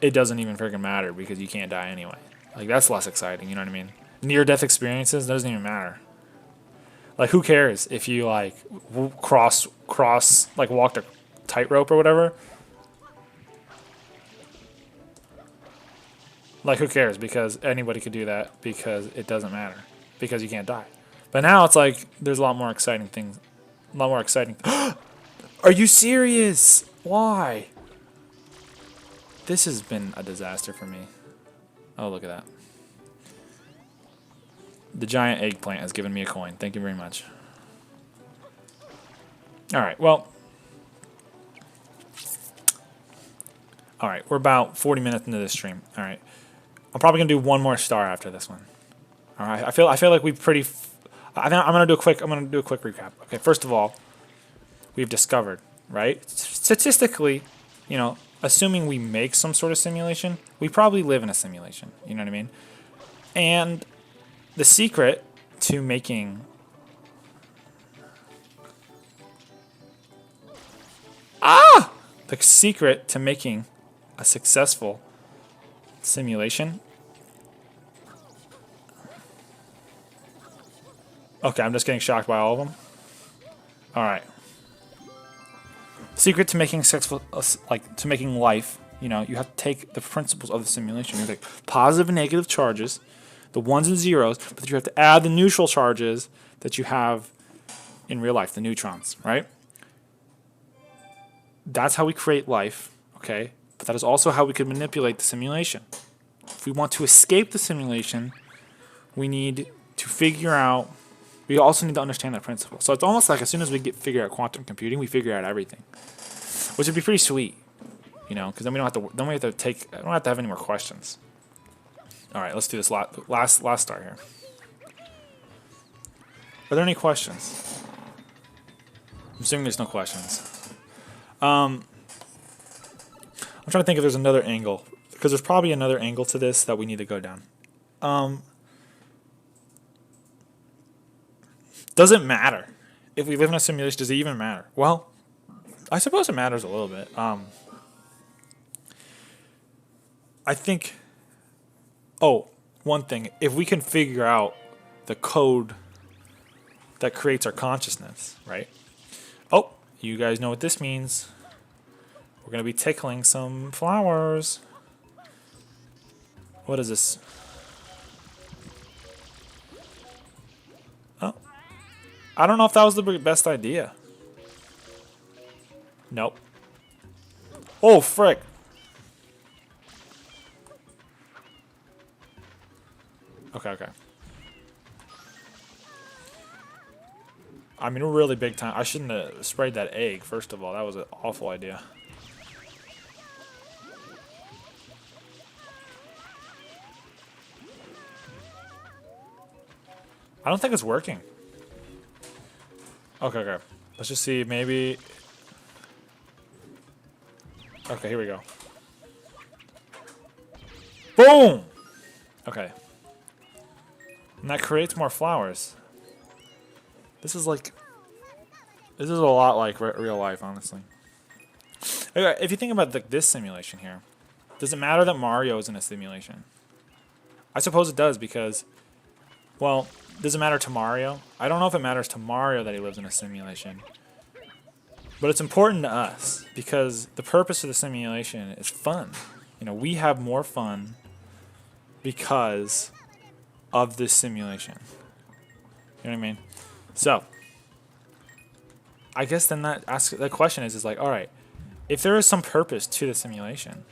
it doesn't even freaking matter because you can't die anyway. Like, that's less exciting, you know what I mean? Near-death experiences doesn't even matter. Like, who cares if you like like walked a tightrope or whatever? Like, who cares? Because anybody could do that because it doesn't matter because you can't die. But now it's like there's a lot more exciting things. A lot more exciting. Are you serious? Why? This has been a disaster for me. Oh, look at that. The giant eggplant has given me a coin. Thank you very much. Alright, well. Alright, we're about 40 minutes into this stream. Alright. I'm probably going to do one more star after this one. Alright, I feel like we've pretty... I'm going to do a quick recap. Okay, first of all, we've discovered, right? Statistically, you know, assuming we make some sort of simulation, we probably live in a simulation. You know what I mean? And... the secret to making the secret to making a successful simulation. Okay, I'm just getting shocked by all of them. All right. Secret to making successful, like to making life. You know, you have to take the principles of the simulation. You take positive and negative charges. The ones and zeros, but you have to add the neutral charges that you have in real life, the neutrons, right? That's how we create life, okay? But that is also how we can manipulate the simulation. If we want to escape the simulation, we need to figure out we also need to understand that principle. So it's almost like as soon as we figure out quantum computing, we figure out everything, which would be pretty sweet, you know, because then we don't have to. Then we have to take. I don't have to have any more questions. All right, let's do this last start here. Are there any questions? I'm assuming there's no questions. I'm trying to think if there's another angle, because there's probably another angle to this that we need to go down. Does it matter if we live in a simulation? Does it even matter? Well, I suppose it matters a little bit. I think. Oh, one thing: if we can figure out the code that creates our consciousness, right? Oh, you guys know what this means. We're going to be tickling some flowers. What is this? Oh. I don't know if that was the best idea. Nope. Oh, frick. Okay. I mean, we're really big time. I shouldn't have sprayed that egg, first of all. That was an awful idea. I don't think it's working. Okay. Let's just see, maybe... Okay, here we go. Boom! Okay. And that creates more flowers. This is a lot like real life, honestly. Okay, if you think about this simulation here, does it matter that Mario is in a simulation? I suppose it does because, well, does it matter to Mario? I don't know if it matters to Mario that he lives in a simulation. But it's important to us because the purpose of the simulation is fun. You know, we have more fun because of this simulation. You know what I mean? So, I guess then the question is like, all right, if there is some purpose to the simulation,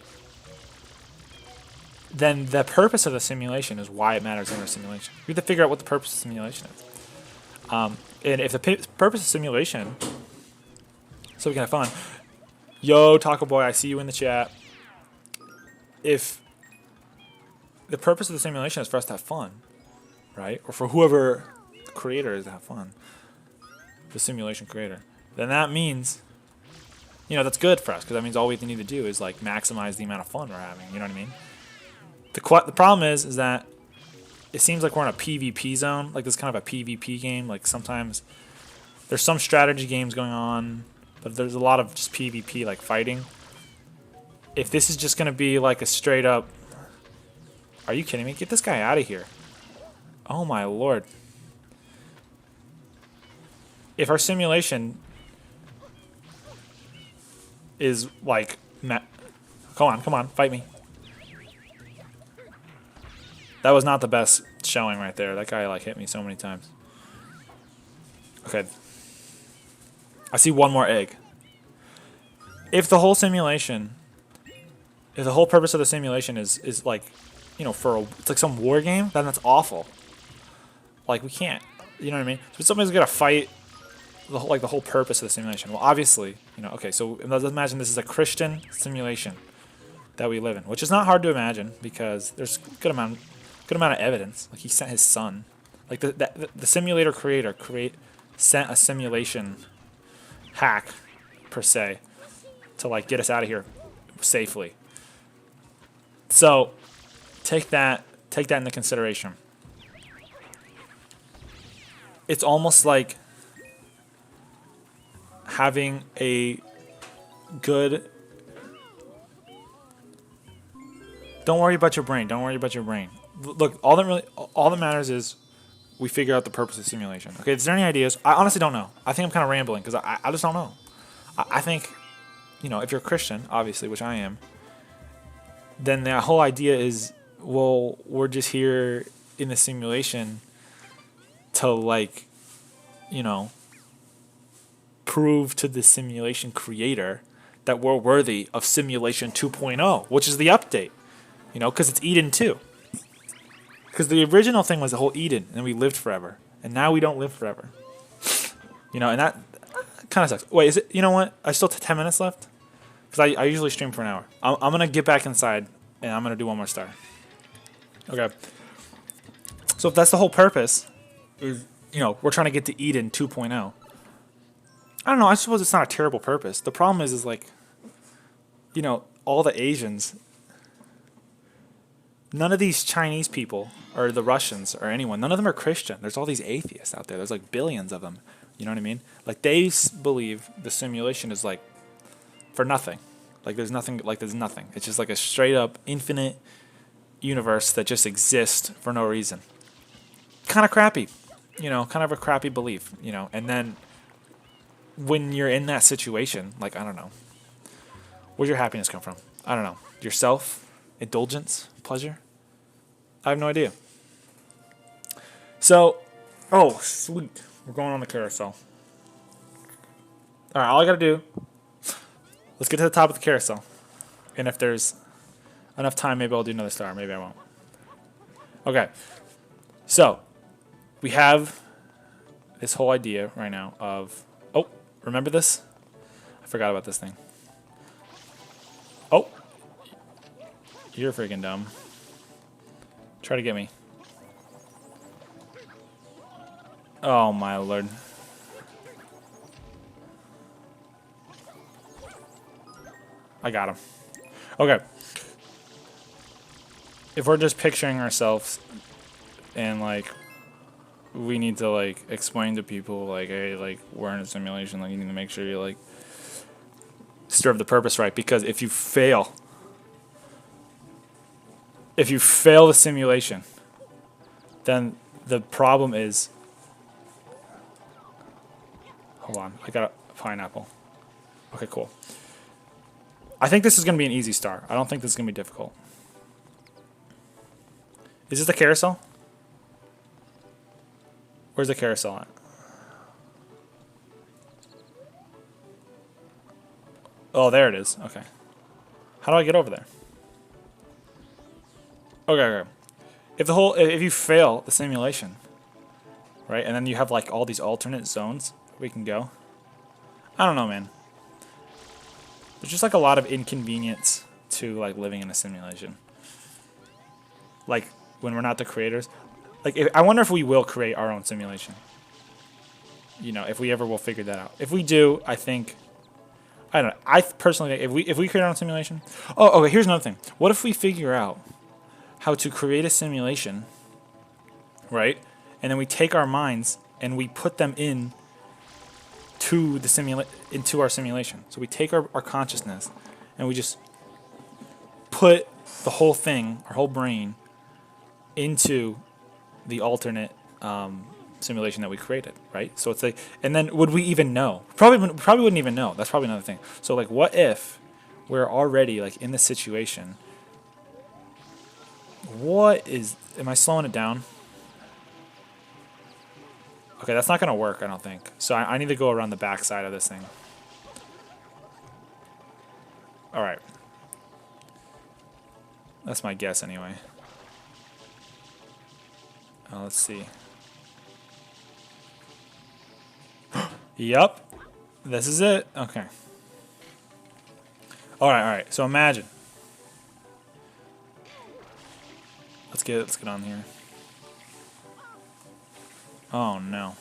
then the purpose of the simulation is why it matters in the simulation. We have to figure out what the purpose of the simulation is. And if the purpose of simulation, so we can have fun. Yo, Taco Boy, I see you in the chat. If the purpose of the simulation is for us to have fun, right? Or for whoever the creator is to have fun, the simulation creator, then that means, you know, that's good for us because that means all we need to do is like maximize the amount of fun we're having. You know what I mean? The problem is that it seems like we're in a PvP zone, like this kind of a PvP game. Like sometimes there's some strategy games going on, but there's a lot of just PvP, like fighting. If this is just going to be like a straight up... Are you kidding me? Get this guy out of here. Oh my lord. If our simulation is like... Come on, fight me. That was not the best showing right there. That guy like hit me so many times. Okay. I see one more egg. If the whole simulation... If the whole purpose of the simulation is like, you know, it's like some war game, then that's awful. Like, we can't. You know what I mean? So somebody's got to fight the whole purpose of the simulation. Well, obviously, you know, okay, so let's imagine this is a Christian simulation that we live in, which is not hard to imagine because there's good amount of evidence. Like, he sent his son. Like, the simulator creator sent a simulation hack, per se, to, like, get us out of here safely. So, take that into consideration. It's almost like having a good... Don't worry about your brain. Don't worry about your brain. Look, all that matters is we figure out the purpose of simulation. Okay, is there any ideas? I honestly don't know. I think I'm kind of rambling because I just don't know. I think, you know, if you're a Christian, obviously, which I am, then the whole idea is, well, we're just here in the simulation to, like, you know, prove to the simulation creator that we're worthy of Simulation 2.0, which is the update, you know, because it's Eden 2. Because the original thing was the whole Eden, and we lived forever. and now we don't live forever. You know, and that kind of sucks. Wait, is it? You know what? I still have 10 minutes left because I usually stream for an hour. I'm gonna get back inside and I'm gonna do one more star. Okay. So if that's the whole purpose, is, you know, we're trying to get to Eden 2.0. I don't know. I suppose it's not a terrible purpose. The problem is like, you know, all the Asians. None of these Chinese people or the Russians or anyone, none of them are Christian. There's all these atheists out there. There's like billions of them. You know what I mean? Like they believe the simulation is like for nothing. Like there's nothing. Like there's nothing. It's just like a straight up infinite universe that just exists for no reason. Kind of crappy, you know. Kind of a crappy belief, you know. And then when you're in that situation, like I don't know, where's your happiness come from? I don't know. Yourself, indulgence, pleasure. I have no idea. So, oh sweet, we're going on the carousel. All right, all I gotta do. Let's get to the top of the carousel, and if there's enough time, maybe I'll do another star. Maybe I won't. Okay. So, we have this whole idea right now of... Oh, remember this? I forgot about this thing. Oh. You're freaking dumb. Try to get me. Oh, my lord. I got him. Okay. If we're just picturing ourselves and like we need to like explain to people like, hey, like we're in a simulation, like you need to make sure you like serve the purpose right, because if you fail the simulation, then the problem is, hold on, I got a pineapple. Okay, cool. I think this is going to be an easy star. I don't think this is going to be difficult. Is this the carousel? Where's the carousel at? Oh, there it is. Okay. How do I get over there? Okay. If you fail the simulation, right, and then you have like all these alternate zones we can go. I don't know, man. There's just like a lot of inconvenience to like living in a simulation. Like when we're not the creators. Like I wonder if we will create our own simulation. You know, if we ever will figure that out. If we do, I think, I don't know. I personally think if we create our own simulation. Oh, okay. Here's another thing. What if we figure out how to create a simulation, right? And then we take our minds and we put them in to the into our simulation. So we take our consciousness and we just put the whole thing, our whole brain, into the alternate simulation that we created, right? So it's like, and then would we even know? Probably wouldn't even know. That's probably another thing. So like, what if we're already like in this situation? Am I slowing it down? Okay, that's not gonna work, I don't think. So I need to go around the back side of this thing. All right. That's my guess anyway. Let's see. Yup. This is it. Okay. Alright. So imagine. Let's get on here. Oh no.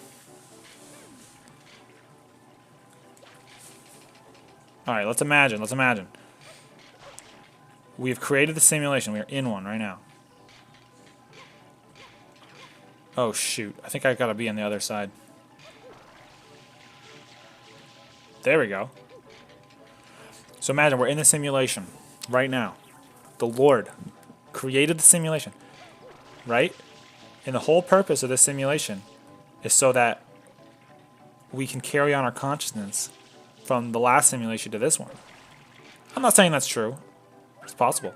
Alright, let's imagine. We've created the simulation. We are in one right now. Oh shoot, I think I gotta be on the other side. There we go. So imagine we're in the simulation right now. The Lord created the simulation, right? And the whole purpose of this simulation is so that we can carry on our consciousness from the last simulation to this one. I'm not saying that's true. It's possible,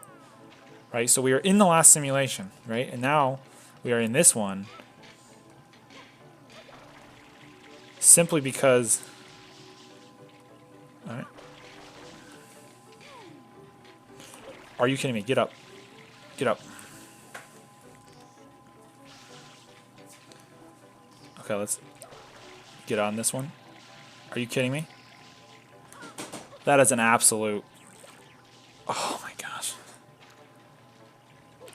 right? So we are in the last simulation, right? And now we are in this one. Simply because, all right. Are you kidding me? Get up. Okay, let's get on this one. Are you kidding me? That is an absolute... Oh my gosh.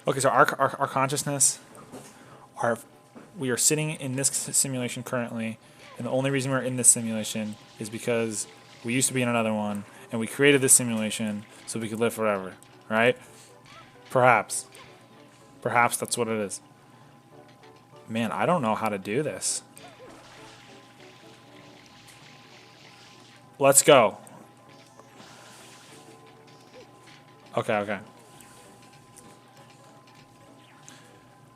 Okay, so our consciousness, we are sitting in this simulation currently, and the only reason we're in this simulation is because we used to be in another one, and we created this simulation so we could live forever, right? Perhaps. Perhaps that's what it is. Man, I don't know how to do this. Let's go. Okay, okay.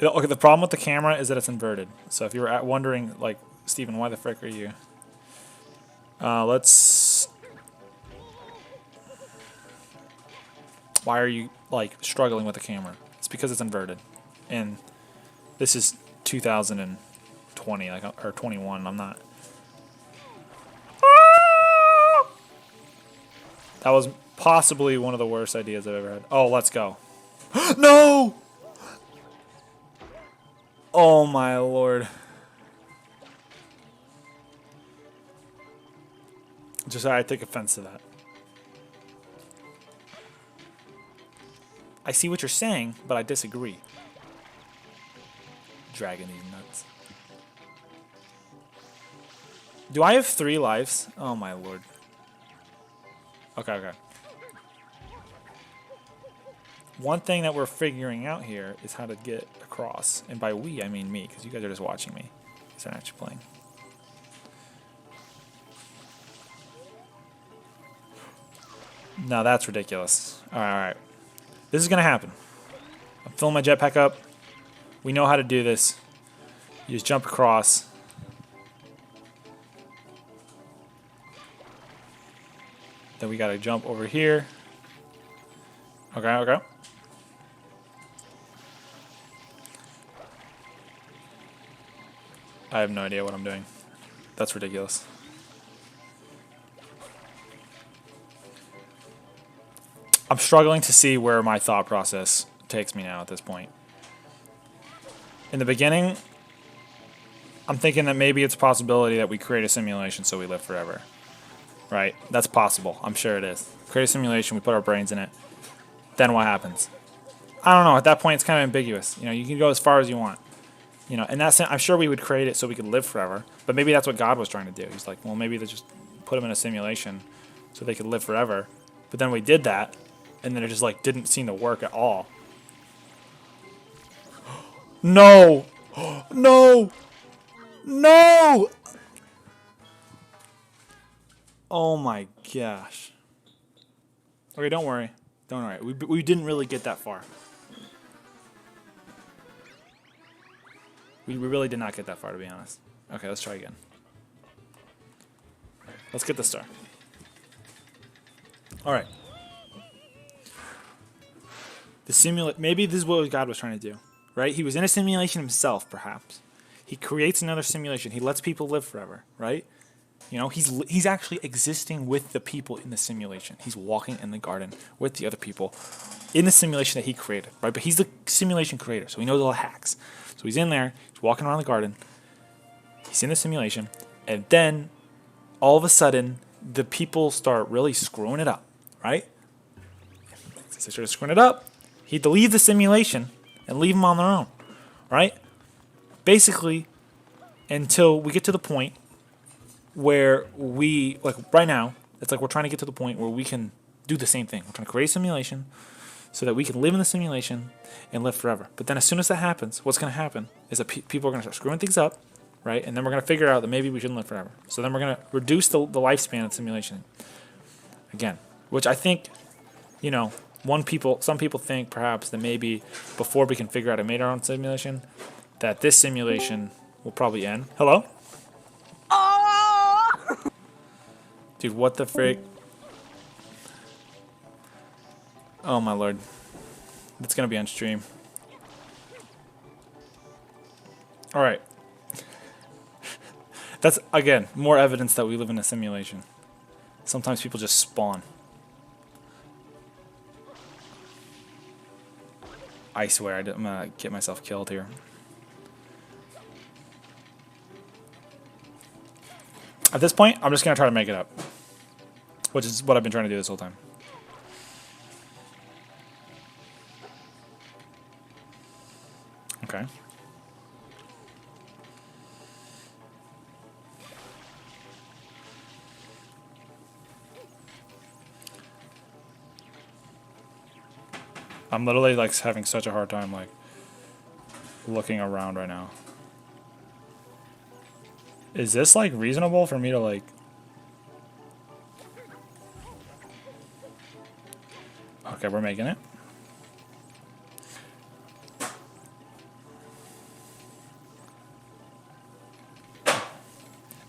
Okay, the problem with the camera is that it's inverted. So if you were wondering, like, Steven, why the frick are you? Why are you, like, struggling with the camera? It's because it's inverted. And this is 2020, like, or 21. I'm not... That was possibly one of the worst ideas I've ever had. Oh, let's go. No! Oh my lord. Just I take offense to that. I see what you're saying, but I disagree. Dragging these nuts. Do I have 3 lives? Oh my lord. Okay, okay. One thing that we're figuring out here is how to get across. And by we, I mean me, because you guys are just watching me. You guys aren't actually playing. No, that's ridiculous. Alright, alright. This is going to happen. I'm filling my jetpack up. We know how to do this. You just jump across. Then we got to jump over here. Okay, okay. I have no idea what I'm doing. That's ridiculous. I'm struggling to see where my thought process takes me now at this point. In the beginning, I'm thinking that maybe it's a possibility that we create a simulation so we live forever. Right? That's possible. I'm sure it is. Create a simulation, we put our brains in it. Then what happens? I don't know. At that point, it's kind of ambiguous. You know, you can go as far as you want. You know, in that sense, I'm sure we would create it so we could live forever. But maybe that's what God was trying to do. He's like, well, maybe they just put them in a simulation so they could live forever. But then we did that, and then it just like didn't seem to work at all. No! No! No! Oh my gosh. Okay, don't worry. Don't worry. We didn't really get that far. We really did not get that far, to be honest. Okay, let's try again. Let's get the star. Alright. Maybe this is what God was trying to do. Right? He was in a simulation himself, perhaps. He creates another simulation. He lets people live forever, right? You know, he's actually existing with the people in the simulation. He's walking in the garden with the other people in the simulation that he created, right? But he's the simulation creator, so he knows all the hacks. So he's in there, he's walking around the garden, he's in the simulation, and then all of a sudden, the people start really screwing it up, right? Since they started screwing it up, he had to leave the simulation and leave them on their own, right? Basically, until we get to the point where we, like right now, it's like we're trying to get to the point where we can do the same thing. We're trying to create a simulation so that we can live in the simulation and live forever. But then as soon as that happens, what's going to happen is that people are going to start screwing things up, right? And then we're going to figure out that maybe we shouldn't live forever. So then we're going to reduce the lifespan of the simulation again, which I think, you know, some people think perhaps that maybe before we can figure out and made our own simulation, that this simulation will probably end. Hello? Dude, what the frick? Oh my lord. It's gonna be on stream. Alright. That's, again, more evidence that we live in a simulation. Sometimes people just spawn. I swear, I'm gonna get myself killed here. At this point, I'm just going to try to make it up. Which is what I've been trying to do this whole time. Okay. I'm literally like having such a hard time like looking around right now. Is this like reasonable for me to like... Okay, we're making it.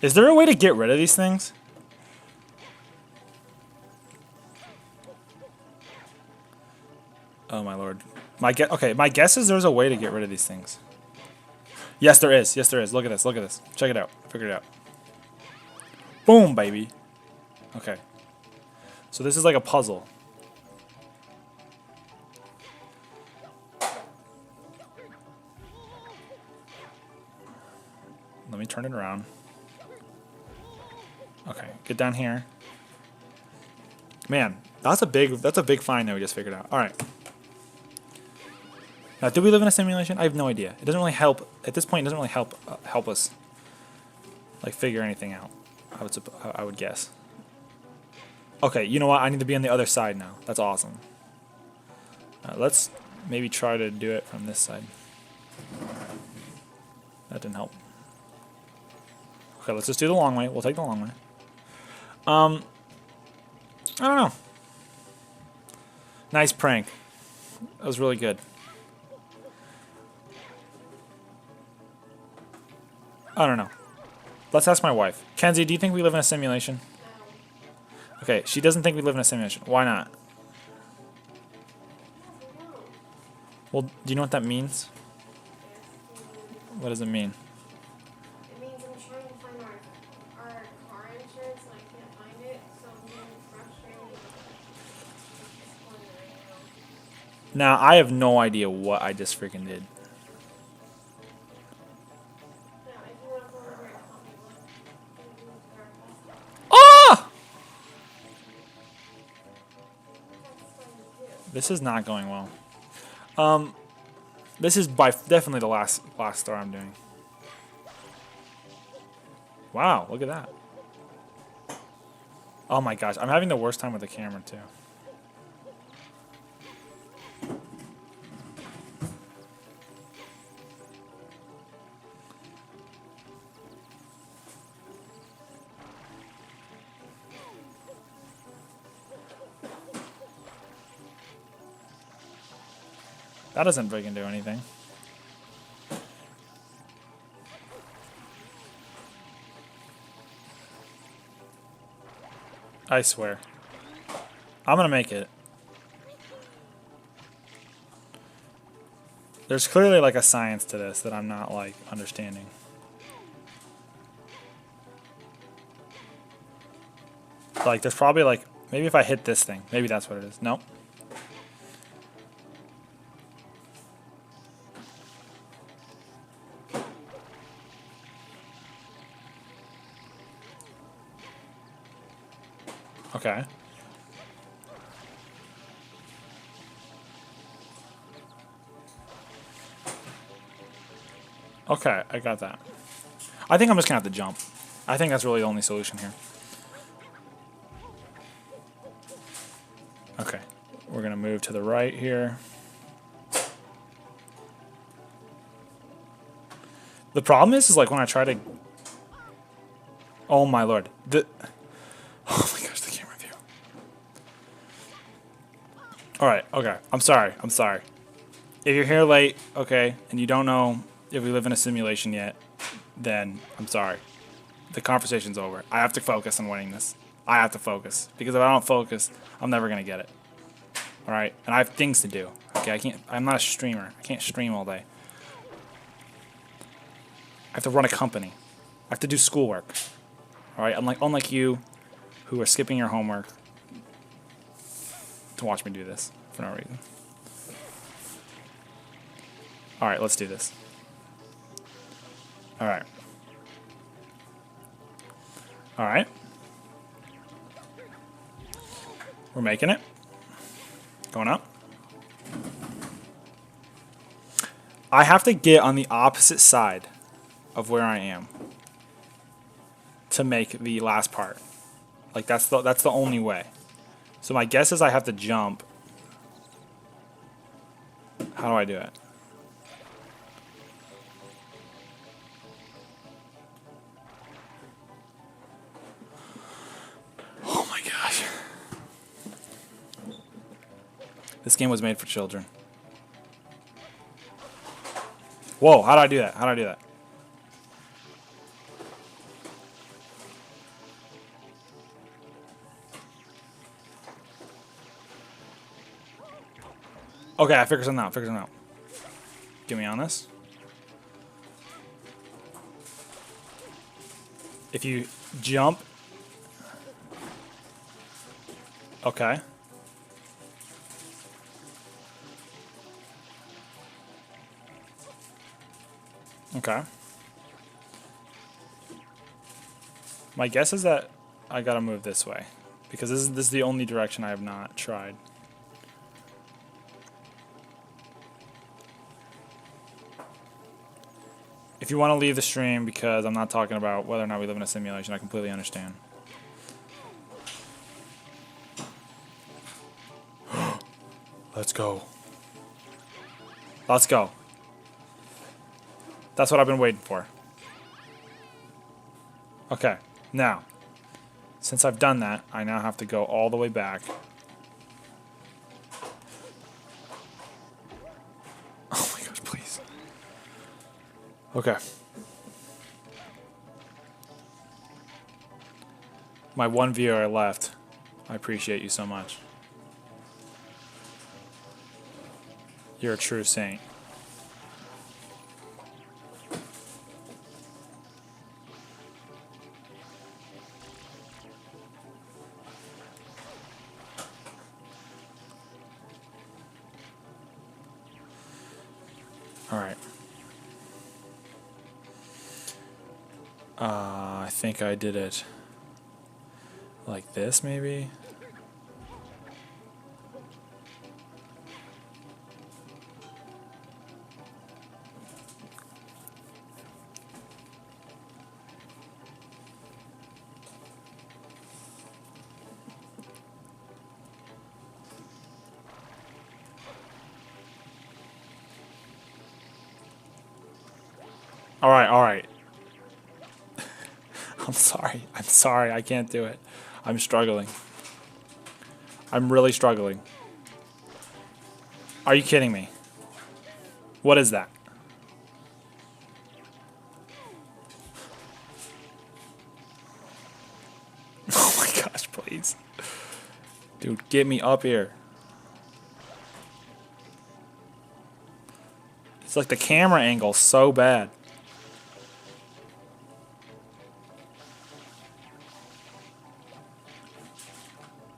Is there a way to get rid of these things? Oh my lord. My guess is there's a way to get rid of these things. Yes, there is. Yes, there is. Look at this. Look at this. Check it out. Figure it out. Boom, baby. Okay. So this is like a puzzle. Let me turn it around. Okay, get down here. Man, that's a big find that we just figured out. All right. Now, do we live in a simulation? I have no idea. It doesn't really help at this point. It doesn't really help us like figure anything out. I would guess. Okay, you know what? I need to be on the other side now. That's awesome. Let's maybe try to do it from this side. That didn't help. Okay, let's just do the long way. We'll take the long way. I don't know. Nice prank. That was really good. I don't know. Let's ask my wife. Kenzie, do you think we live in a simulation? No. Okay, she doesn't think we live in a simulation. Why not? No. Well, do you know what that means? What does it mean? It means I'm trying to find our car insurance and I can't find it, so I'm getting frustrated. It's fun right now. Now, I have no idea what I just freaking did. Now, if you want to go over and help me look, maybe look for our best. Ah! That's fun to do. This is not going well. This is definitely the last star I'm doing. Wow, look at that. Oh my gosh, I'm having the worst time with the camera too. That doesn't freaking do anything. I swear. I'm gonna make it. There's clearly like a science to this that I'm not like understanding. Like there's probably like, maybe if I hit this thing, maybe that's what it is. Nope. Okay. Okay, I got that. I think I'm just gonna have to jump. I think that's really the only solution here. Okay, we're gonna move to the right here. The problem is like when I try to... Oh my lord. Oh my gosh, the camera view. Alright, okay. I'm sorry. If you're here late, okay, and you don't know if we live in a simulation yet, then I'm sorry. The conversation's over. I have to focus on winning this. I have to focus. Because if I don't focus, I'm never going to get it. Alright? And I have things to do. Okay, I'm not a streamer. I can't stream all day. I have to run a company. I have to do schoolwork. Alright? Unlike you, who are skipping your homework to watch me do this for no reason. Alright, let's do this. Alright. All right. We're making it. Going up. I have to get on the opposite side of where I am to make the last part. Like that's the only way. So my guess is I have to jump. How do I do it? Oh my gosh. This game was made for children. Whoa, how do I do that? How do I do that? Okay, I figured something out. Figured something out. Get me on this. If you jump. Okay. Okay. My guess is that I gotta move this way because this is the only direction I have not tried. If you want to leave the stream because I'm not talking about whether or not we live in a simulation, I completely understand. Let's go. Let's go. That's what I've been waiting for. Okay, now, since I've done that, I now have to go all the way back. Oh my gosh, please. Okay. My one viewer left. I appreciate you so much. You're a true saint. All right. I think I did it like this, maybe. All right, all right. I'm sorry. I'm sorry. I can't do it. I'm struggling. I'm really struggling. Are you kidding me? What is that? Oh my gosh, please. Dude, get me up here. It's like the camera angle's so bad.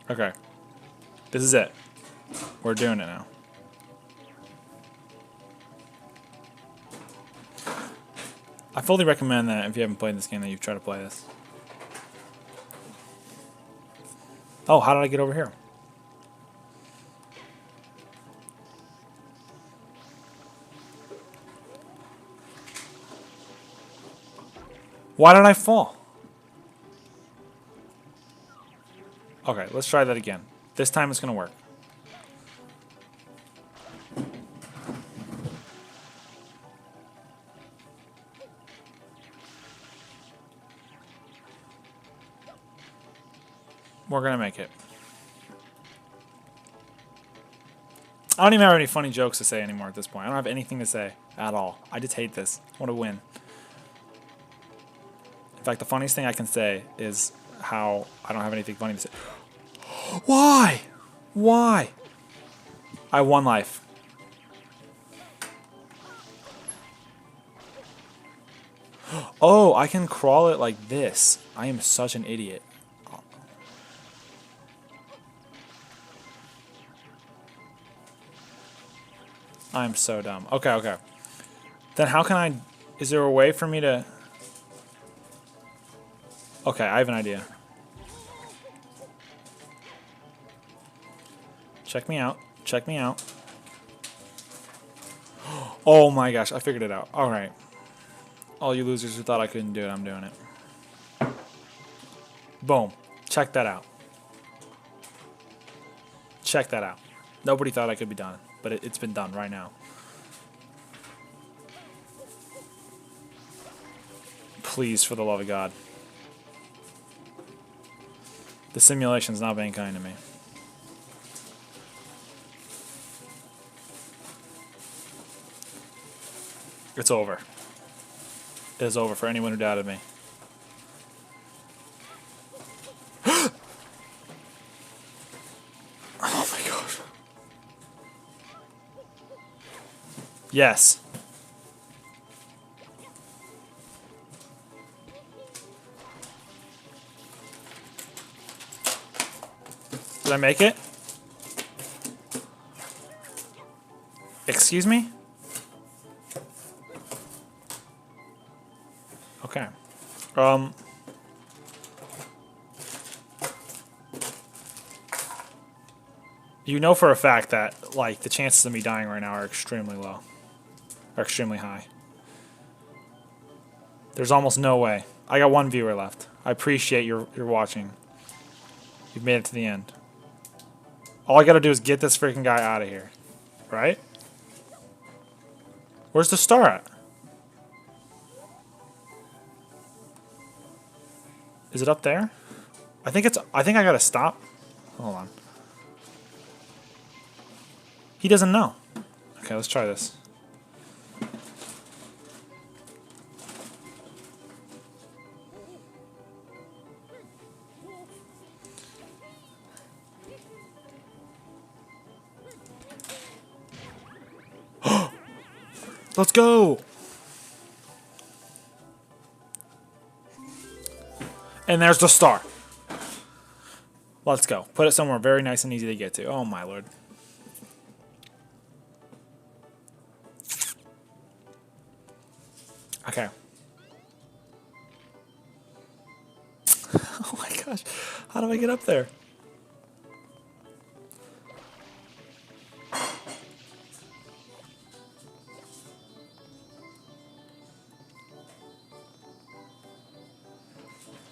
Okay. This is it. We're doing it now. I fully recommend that if you haven't played this game that you try to play this. Oh, how did I get over here? Why did I fall? Okay, let's try that again. This time it's going to work. We're going to make it. I don't even have any funny jokes to say anymore at this point. I don't have anything to say at all. I just hate this. I want to win. In fact, the funniest thing I can say is how I don't have anything funny to say. Why? Why? I have one life. Oh, I can crawl it like this. I am such an idiot. I'm so dumb. Okay, okay. Then how can I... Is there a way for me to... Okay, I have an idea. Check me out. Check me out. Oh my gosh, I figured it out. Alright. All you losers who thought I couldn't do it, I'm doing it. Boom. Check that out. Check that out. Nobody thought I could be done, but it's been done right now. Please, for the love of God. The simulation's not being kind to me. It's over. It is over for anyone who doubted me. Oh my gosh. Yes. Did I make it? Excuse me? Okay. You know for a fact that, like, the chances of me dying right now are extremely low. Are extremely high. There's almost no way. I got one viewer left. I appreciate your watching. You've made it to the end. All I gotta do is get this freaking guy out of here. Right? Where's the star at? Is it up there? I think I gotta stop. Hold on. He doesn't know. Okay, let's try this. Let's go! And there's the star. Let's go. Put it somewhere very nice and easy to get to. Oh my lord. Okay. Oh my gosh. How do I get up there?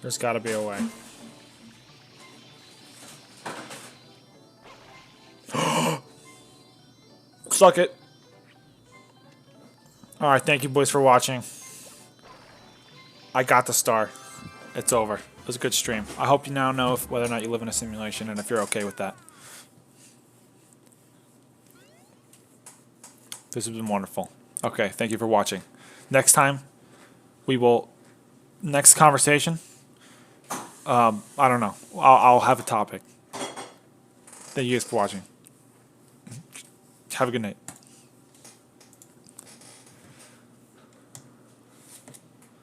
There's got to be a way. Suck it. Alright, thank you boys for watching. I got the star. It's over. It was a good stream. I hope you now know whether or not you live in a simulation and if you're okay with that. This has been wonderful. Okay, thank you for watching. Next time, we will... Next conversation... I don't know. I'll have a topic. Thank you guys for watching. Have a good night.